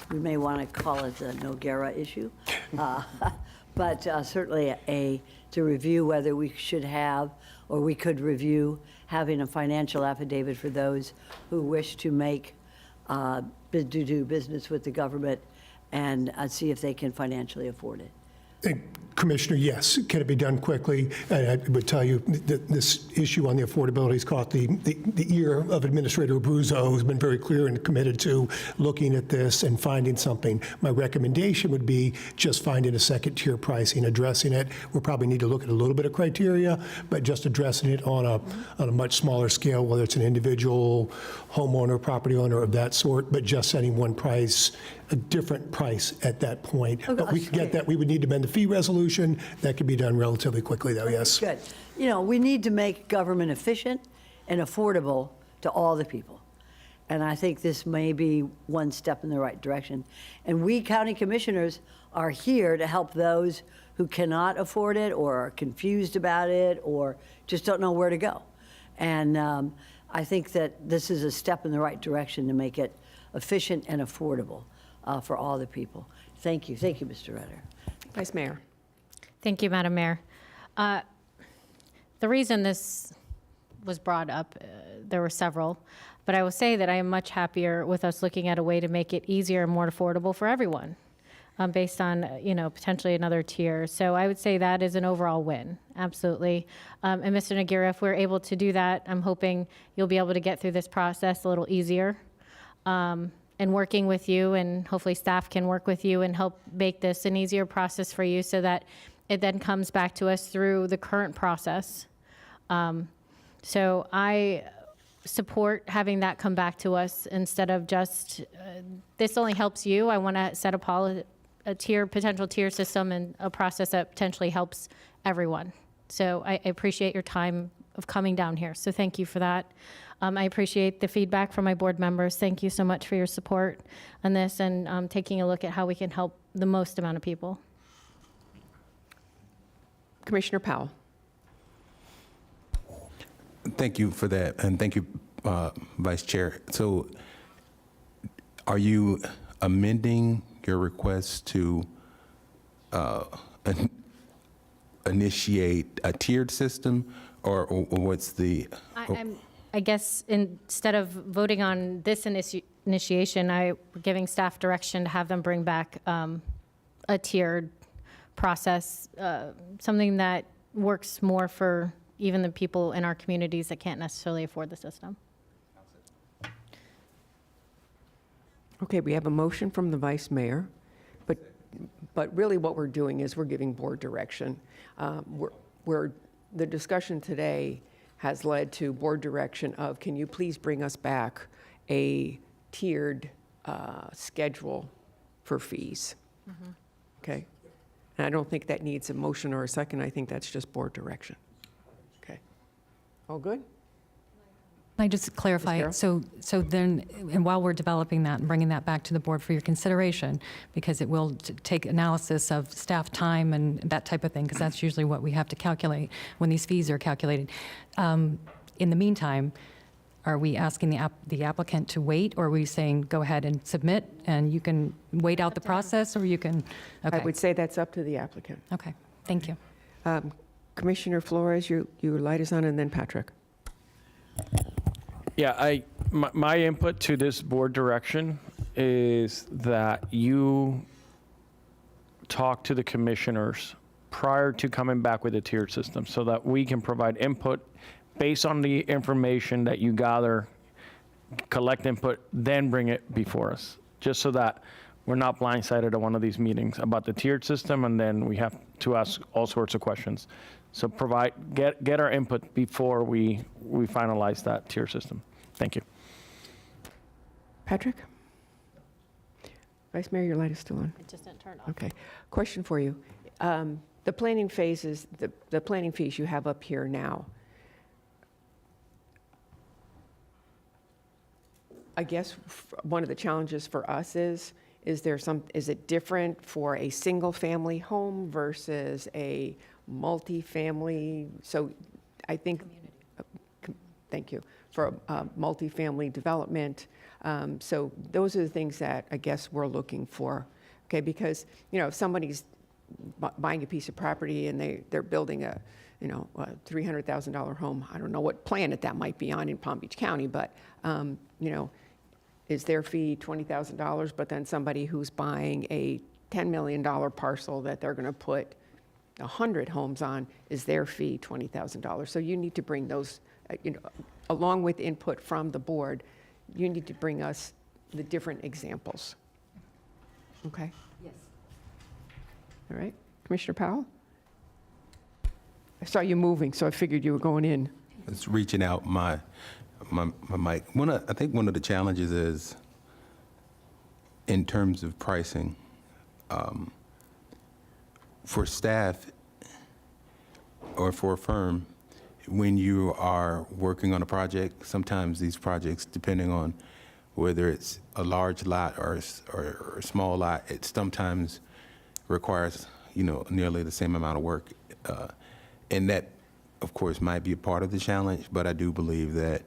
We may want to call it the Noguera issue. But certainly to review whether we should have, or we could review having a financial affidavit for those who wish to do business with the government and see if they can financially afford it. Commissioner, yes. Can it be done quickly? And I would tell you that this issue on the affordability has caught the ear of Administrator Abruzzo, who's been very clear and committed to looking at this and finding something. My recommendation would be just finding a second-tier pricing, addressing it. We'll probably need to look at a little bit of criteria, but just addressing it on a much smaller scale, whether it's an individual homeowner, property owner of that sort, but just setting one price, a different price at that point. But we could get that. We would need to amend the fee resolution. That could be done relatively quickly, though, yes. Good. You know, we need to make government efficient and affordable to all the people. And I think this may be one step in the right direction. And we county commissioners are here to help those who cannot afford it or are confused about it or just don't know where to go. And I think that this is a step in the right direction to make it efficient and affordable for all the people. Thank you. Thank you, Mr. Rutter. Vice Mayor. Thank you, Madam Mayor. The reason this was brought up, there were several, but I will say that I am much happier with us looking at a way to make it easier and more affordable for everyone, based on, potentially another tier. So I would say that is an overall win, absolutely. And Mr. Noguera, if we're able to do that, I'm hoping you'll be able to get through this process a little easier. And working with you, and hopefully staff can work with you and help make this an easier process for you so that it then comes back to us through the current process. So I support having that come back to us instead of just, this only helps you. I want to set a potential tier system and a process that potentially helps everyone. So I appreciate your time of coming down here. So thank you for that. I appreciate the feedback from my board members. Thank you so much for your support on this and taking a look at how we can help the most amount of people. Commissioner Powell. Thank you for that, and thank you, Vice Chair. So are you amending your request to initiate a tiered system, or what's the? I guess instead of voting on this initiation, we're giving staff direction to have them bring back a tiered process, something that works more for even the people in our communities that can't necessarily afford the system. Okay, we have a motion from the Vice Mayor, but really what we're doing is we're giving board direction. The discussion today has led to board direction of, can you please bring us back a tiered schedule for fees? Okay? And I don't think that needs a motion or a second. I think that's just board direction. Okay. All good? Can I just clarify? So then, and while we're developing that and bringing that back to the board for your consideration, because it will take analysis of staff time and that type of thing, because that's usually what we have to calculate when these fees are calculated. In the meantime, are we asking the applicant to wait, or are we saying, go ahead and submit, and you can wait out the process, or you can? Okay. I would say that's up to the applicant. Okay, thank you. Commissioner Flores, your light is on, and then Patrick. Yeah, my input to this board direction is that you talk to the commissioners prior to coming back with a tiered system so that we can provide input based on the information that you gather, collect input, then bring it before us, just so that we're not blindsided at one of these meetings about the tiered system, and then we have to ask all sorts of questions. So get our input before we finalize that tier system. Thank you. Patrick? Vice Mayor, your light is still on. It just didn't turn off. Okay. Question for you. The planning phases, the planning fees you have up here now, I guess one of the challenges for us is it different for a single-family home versus a multifamily? So I think, thank you, for a multifamily development. So those are the things that I guess we're looking for, okay? Because, if somebody's buying a piece of property and they're building a $300,000 home, I don't know what planet that might be on in Palm Beach County, but, is their fee $20,000, but then somebody who's buying a $10 million parcel that they're going to put 100 homes on, is their fee $20,000? So you need to bring those, along with input from the board, you need to bring us the different examples. Okay? Yes. All right. Commissioner Powell? I saw you moving, so I figured you were going in. It's reaching out my mic. I think one of the challenges is, in terms of pricing, for staff or for a firm, when you are working on a project, sometimes these projects, depending on whether it's a large lot or a small lot, it sometimes requires, nearly the same amount of work. And that, of course, might be a part of the challenge, but I do believe that,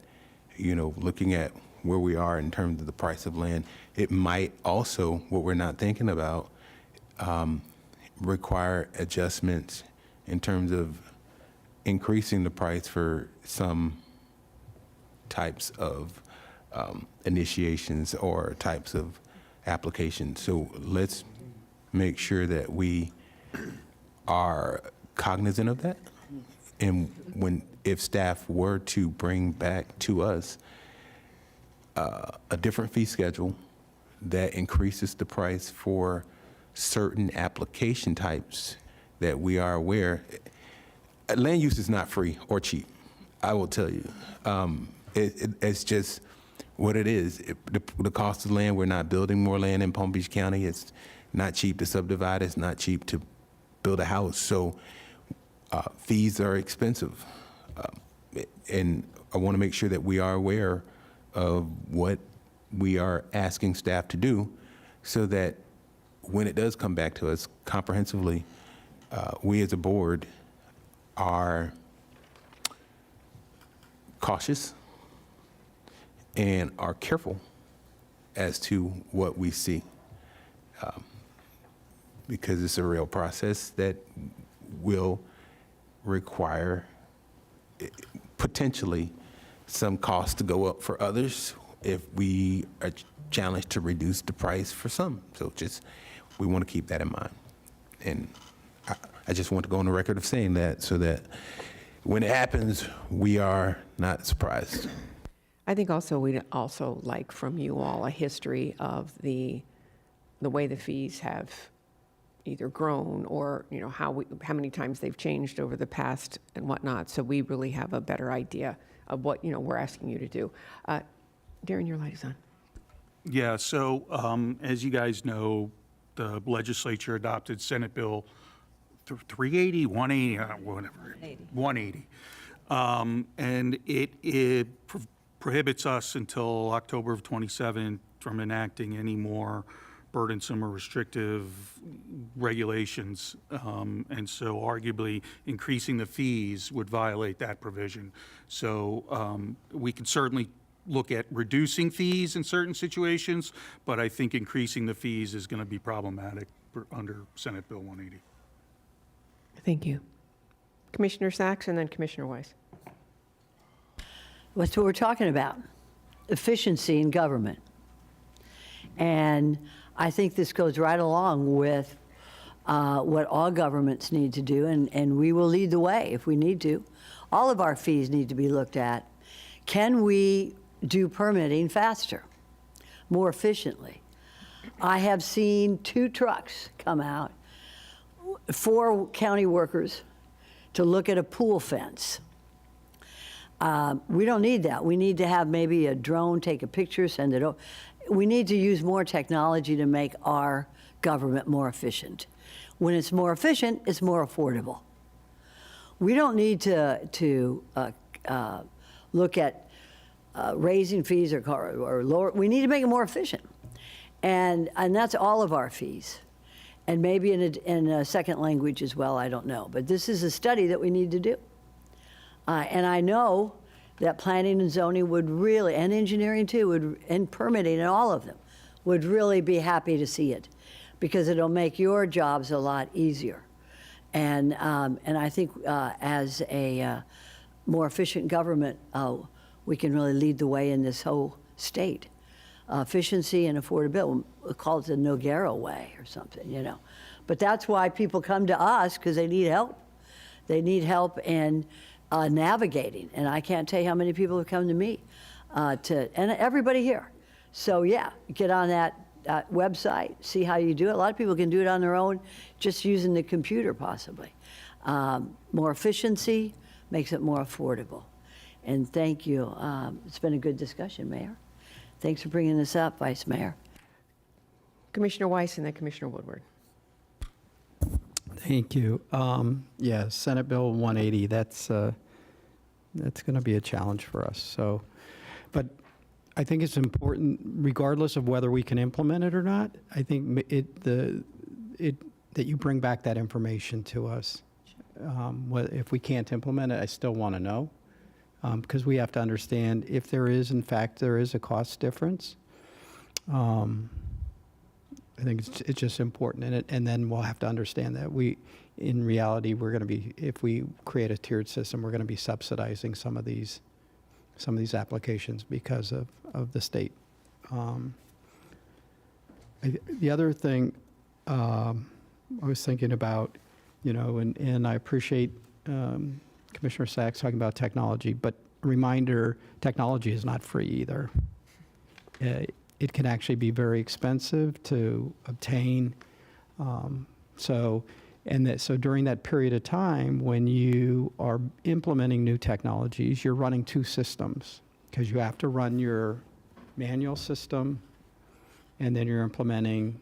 looking at where we are in terms of the price of land, it might also, what we're not thinking about, require adjustments in terms of increasing the price for some types of initiations or types of applications. So let's make sure that we are cognizant of that. And if staff were to bring back to us a different fee schedule that increases the price for certain application types that we are aware, land use is not free or cheap, I will tell you. It's just what it is. The cost of land, we're not building more land in Palm Beach County. It's not cheap to subdivide. It's not cheap to build a house. So fees are expensive. And I want to make sure that we are aware of what we are asking staff to do so that when it does come back to us comprehensively, we as a board are cautious and are careful as to what we see, because it's a real process that will require potentially some cost to go up for others if we are challenged to reduce the price for some. So we want to keep that in mind. And I just want to go on the record of saying that so that when it happens, we are not surprised. I think also we'd also like from you all a history of the way the fees have either grown or, how many times they've changed over the past and whatnot. So we really have a better idea of what, we're asking you to do. Darren, your light is on. Yeah, so as you guys know, the legislature adopted Senate Bill 380, 180, whatever, 180. And it prohibits us until October of 27 from enacting any more burdensome or restrictive regulations. And so arguably increasing the fees would violate that provision. So we can certainly look at reducing fees in certain situations, but I think increasing the fees is going to be problematic under Senate Bill 180. Thank you. Commissioner Sacks and then Commissioner Weiss. That's what we're talking about, efficiency in government. And I think this goes right along with what all governments need to do, and we will lead the way if we need to. All of our fees need to be looked at. Can we do permitting faster, more efficiently? I have seen 2 trucks come out, 4 county workers, to look at a pool fence. We don't need that. We need to have maybe a drone take a picture, send it over. We need to use more technology to make our government more efficient. When it's more efficient, it's more affordable. We don't need to look at raising fees or lower. We need to make it more efficient. And that's all of our fees. And maybe in a second language as well, I don't know. But this is a study that we need to do. And I know that planning and zoning would really, and engineering too, and permitting and all of them, would really be happy to see it, because it'll make your jobs a lot easier. And I think as a more efficient government, we can really lead the way in this whole state. Efficiency and affordability. We'll call it the Noguera way or something, you know. But that's why people come to us, because they need help. They need help in navigating. And I can't tell you how many people have come to me, and everybody here. So yeah, get on that website, see how you do it. A lot of people can do it on their own, just using the computer possibly. More efficiency makes it more affordable. And thank you. It's been a good discussion, Mayor. Thanks for bringing this up, Vice Mayor. Commissioner Weiss and then Commissioner Woodward. Thank you. Yeah, Senate Bill 180, that's going to be a challenge for us. So, but I think it's important, regardless of whether we can implement it or not, I think that you bring back that information to us. If we can't implement it, I still want to know, because we have to understand if there is, in fact, there is a cost difference. I think it's just important, and then we'll have to understand that in reality, we're going to be, if we create a tiered system, we're going to be subsidizing some of these applications because of the state. The other thing I was thinking about, you know, and I appreciate Commissioner Sachs talking about technology, but reminder, technology is not free either. It can actually be very expensive to obtain. So during that period of time, when you are implementing new technologies, you're running 2 systems, because you have to run your manual system, and then you're implementing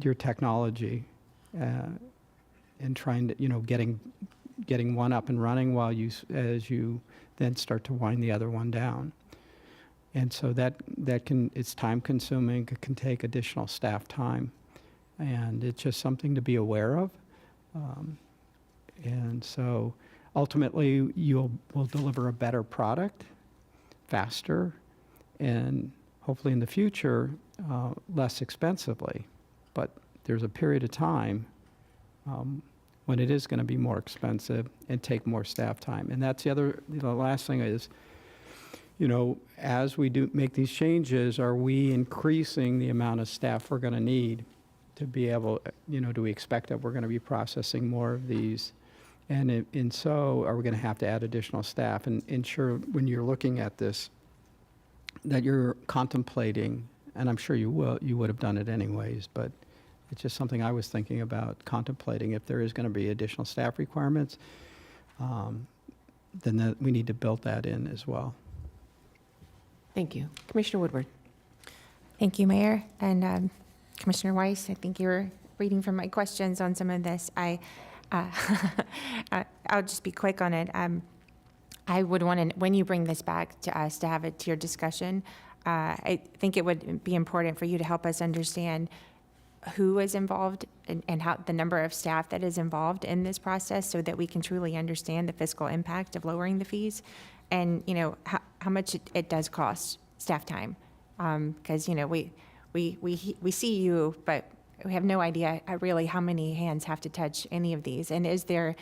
your technology and trying to, you know, getting one up and running as you then start to wind the other one down. And so it's time consuming, it can take additional staff time, and it's just something to be aware of. And so ultimately we'll deliver a better product, faster, and hopefully in the future, less expensively. But there's a period of time when it is going to be more expensive and take more staff time. And that's the last thing is, you know, as we do make these changes, are we increasing the amount of staff we're going to need to be able, you know, do we expect that we're going to be processing more of these? And so are we going to have to add additional staff? And ensure when you're looking at this that you're contemplating, and I'm sure you would have done it anyways, but it's just something I was thinking about, contemplating if there is going to be additional staff requirements, then we need to build that in as well. Thank you. Commissioner Woodward. Thank you, Mayor. And Commissioner Weiss, I think you were reading from my questions on some of this. I'll just be quick on it. I would want to, when you bring this back to us to have a tiered discussion, I think it would be important for you to help us understand who is involved and how the number of staff that is involved in this process, so that we can truly understand the fiscal impact of lowering the fees, and, you know, how much it does cost staff time. Because, you know, we see you, but we have no idea really how many hands have to touch any of these. And is there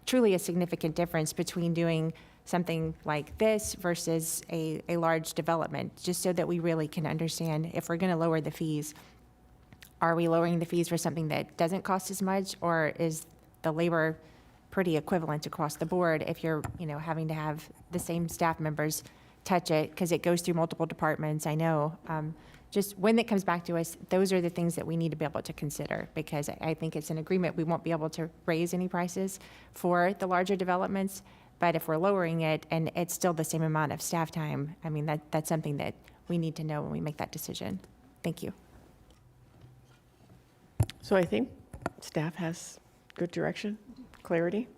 truly a significant difference between doing something like this versus a large development, just so that we really can understand if we're going to lower the fees, are we lowering the fees for something that doesn't cost as much, or is the labor pretty equivalent across the board if you're, you know, having to have the same staff members touch it, because it goes through multiple departments, I know. just when it comes back to us, those are the things that we need to be able to consider, because I think it's an agreement. We won't be able to raise any prices for the larger developments, but if we're lowering it and it's still the same amount of staff time, I mean, that's something that we need to know when we make that decision. Thank you. So I think staff has good direction, clarity.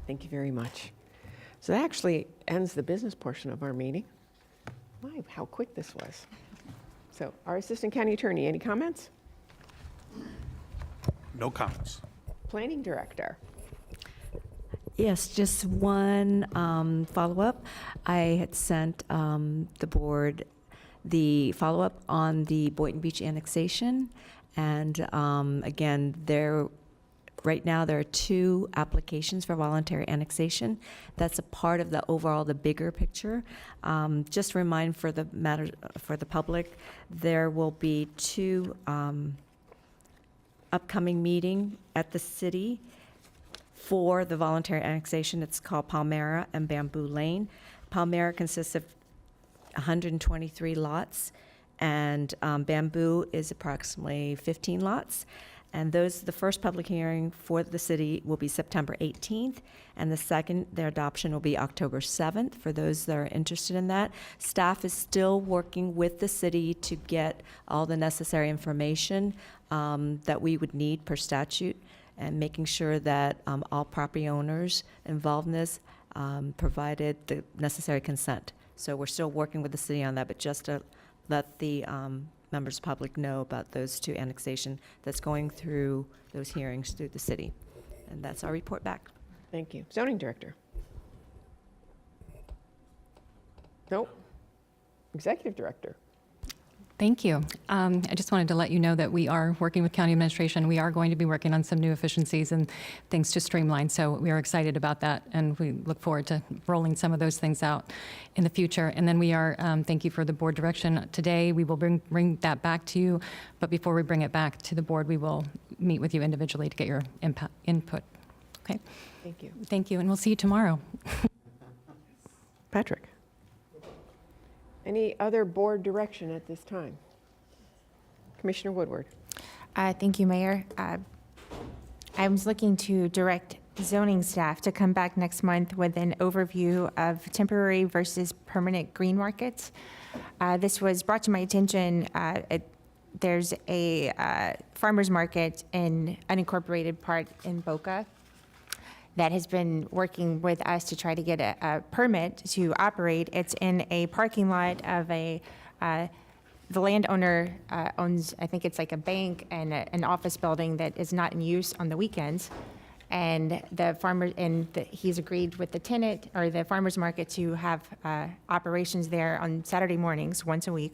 Thank you very much. So that actually ends the business portion of our meeting. My, how quick this was. So our Assistant County Attorney, any comments? No comments. Planning Director. Yes, just one follow-up. I had sent the board the follow-up on the Boynton Beach annexation. And again, right now there are 2 applications for voluntary annexation. That's a part of the overall, the bigger picture. Just to remind for the public, there will be 2 upcoming meeting at the city for the voluntary annexation. It's called Palmyra and Bamboo Lane. Palmyra consists of 123 lots, and Bamboo is approximately 15 lots. And the first public hearing for the city will be September 18th, and the second, their adoption will be October 7th, for those that are interested in that. Staff is still working with the city to get all the necessary information that we would need per statute, and making sure that all property owners involved in this provided the necessary consent. So we're still working with the city on that, but just to let the members of the public know about those 2 annexation that's going through those hearings through the city. And that's our report back. Thank you. Zoning Director. Nope. Executive Director. Thank you. I just wanted to let you know that we are working with county administration. We are going to be working on some new efficiencies and things to streamline. So we are excited about that, and we look forward to rolling some of those things out in the future. And then we are, thank you for the board direction today. We will bring that back to you. But before we bring it back to the board, we will meet with you individually to get your input. Okay? Thank you. Thank you, and we'll see you tomorrow. Patrick. Any other board direction at this time? Commissioner Woodward. Thank you, Mayor. I was looking to direct zoning staff to come back next month with an overview of temporary versus permanent green markets. This was brought to my attention. There's a farmer's market in unincorporated part in Boca that has been working with us to try to get a permit to operate. It's in a parking lot of the landowner owns, I think it's like a bank and an office building that is not in use on the weekends. And the farmer, he's agreed with the tenant or the farmer's market to have operations there on Saturday mornings, once a week.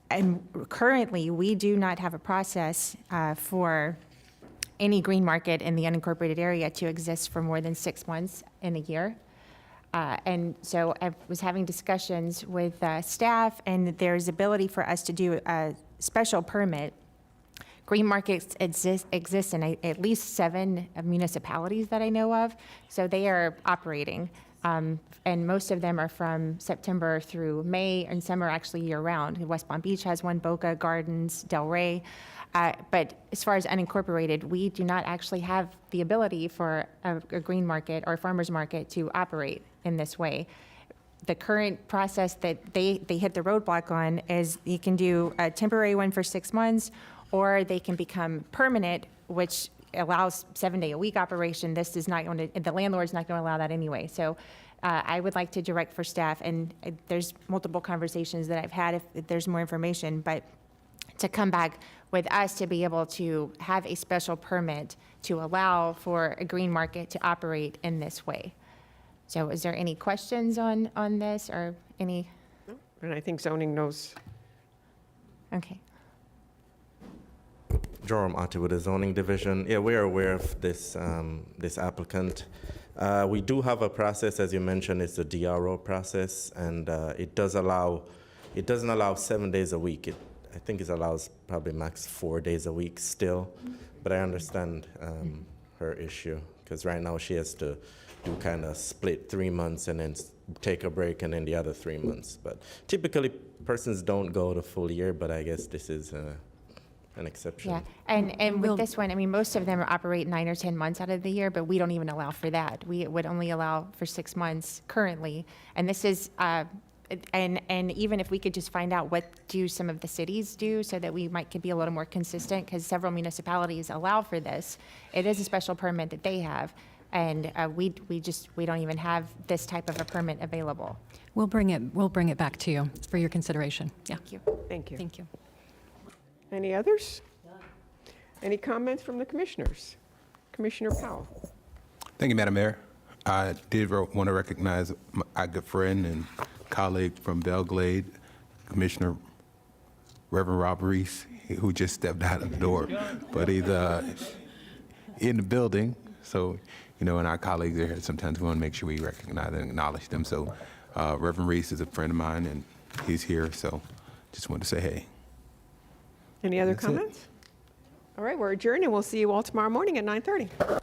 And currently, we do not have a process for any green market in the unincorporated area to exist for more than 6 months in a year. And so I was having discussions with staff, and there's ability for us to do a special permit. Green markets exist in at least 7 municipalities that I know of, so they are operating. And most of them are from September through May, and some are actually year-round. West Palm Beach has one, Boca Gardens, Delray. But as far as unincorporated, we do not actually have the ability for a green market or farmer's market to operate in this way. The current process that they hit the roadblock on is you can do a temporary one for 6 months, or they can become permanent, which allows 7-day-a-week operation. This is not going to, the landlord's not going to allow that anyway. So I would like to direct for staff, and there's multiple conversations that I've had if there's more information, but to come back with us to be able to have a special permit to allow for a green market to operate in this way. So is there any questions on this or any? And I think zoning knows. Okay. Jerome Ati with the zoning division. Yeah, we're aware of this this applicant. We do have a process, as you mentioned, it's the DRO process, and it doesn't allow 7 days a week. I think it allows probably max 4 days a week still, but I understand her issue, because right now she has to do kind of split 3 months and then take a break and then the other 3 months. But typically, persons don't go the full year, but I guess this is an exception. Yeah, and with this one, I mean, most of them operate 9 or 10 months out of the year, but we don't even allow for that. We would only allow for 6 months currently. And this is, and even if we could just find out what do some of the cities do so that we could be a little more consistent, because several municipalities allow for this. It is a special permit that they have, and we don't even have this type of a permit available. We'll bring it back to you for your consideration. Yeah. Thank you. Thank you. Thank you. Any others? Any comments from the commissioners? Commissioner Powell. Thank you, Madam Mayor. I did want to recognize my good friend and colleague from Belglade, Commissioner Reverend Rob Reese, who just stepped out of the door, but he's in the building. So, and our colleagues are here. Sometimes we want to make sure we recognize and acknowledge them. So, Reverend Reese is a friend of mine, and he's here. So, just wanted to say hey. Any other That's it. comments? All right, we're adjourned, and we'll see you all tomorrow morning at 9:30.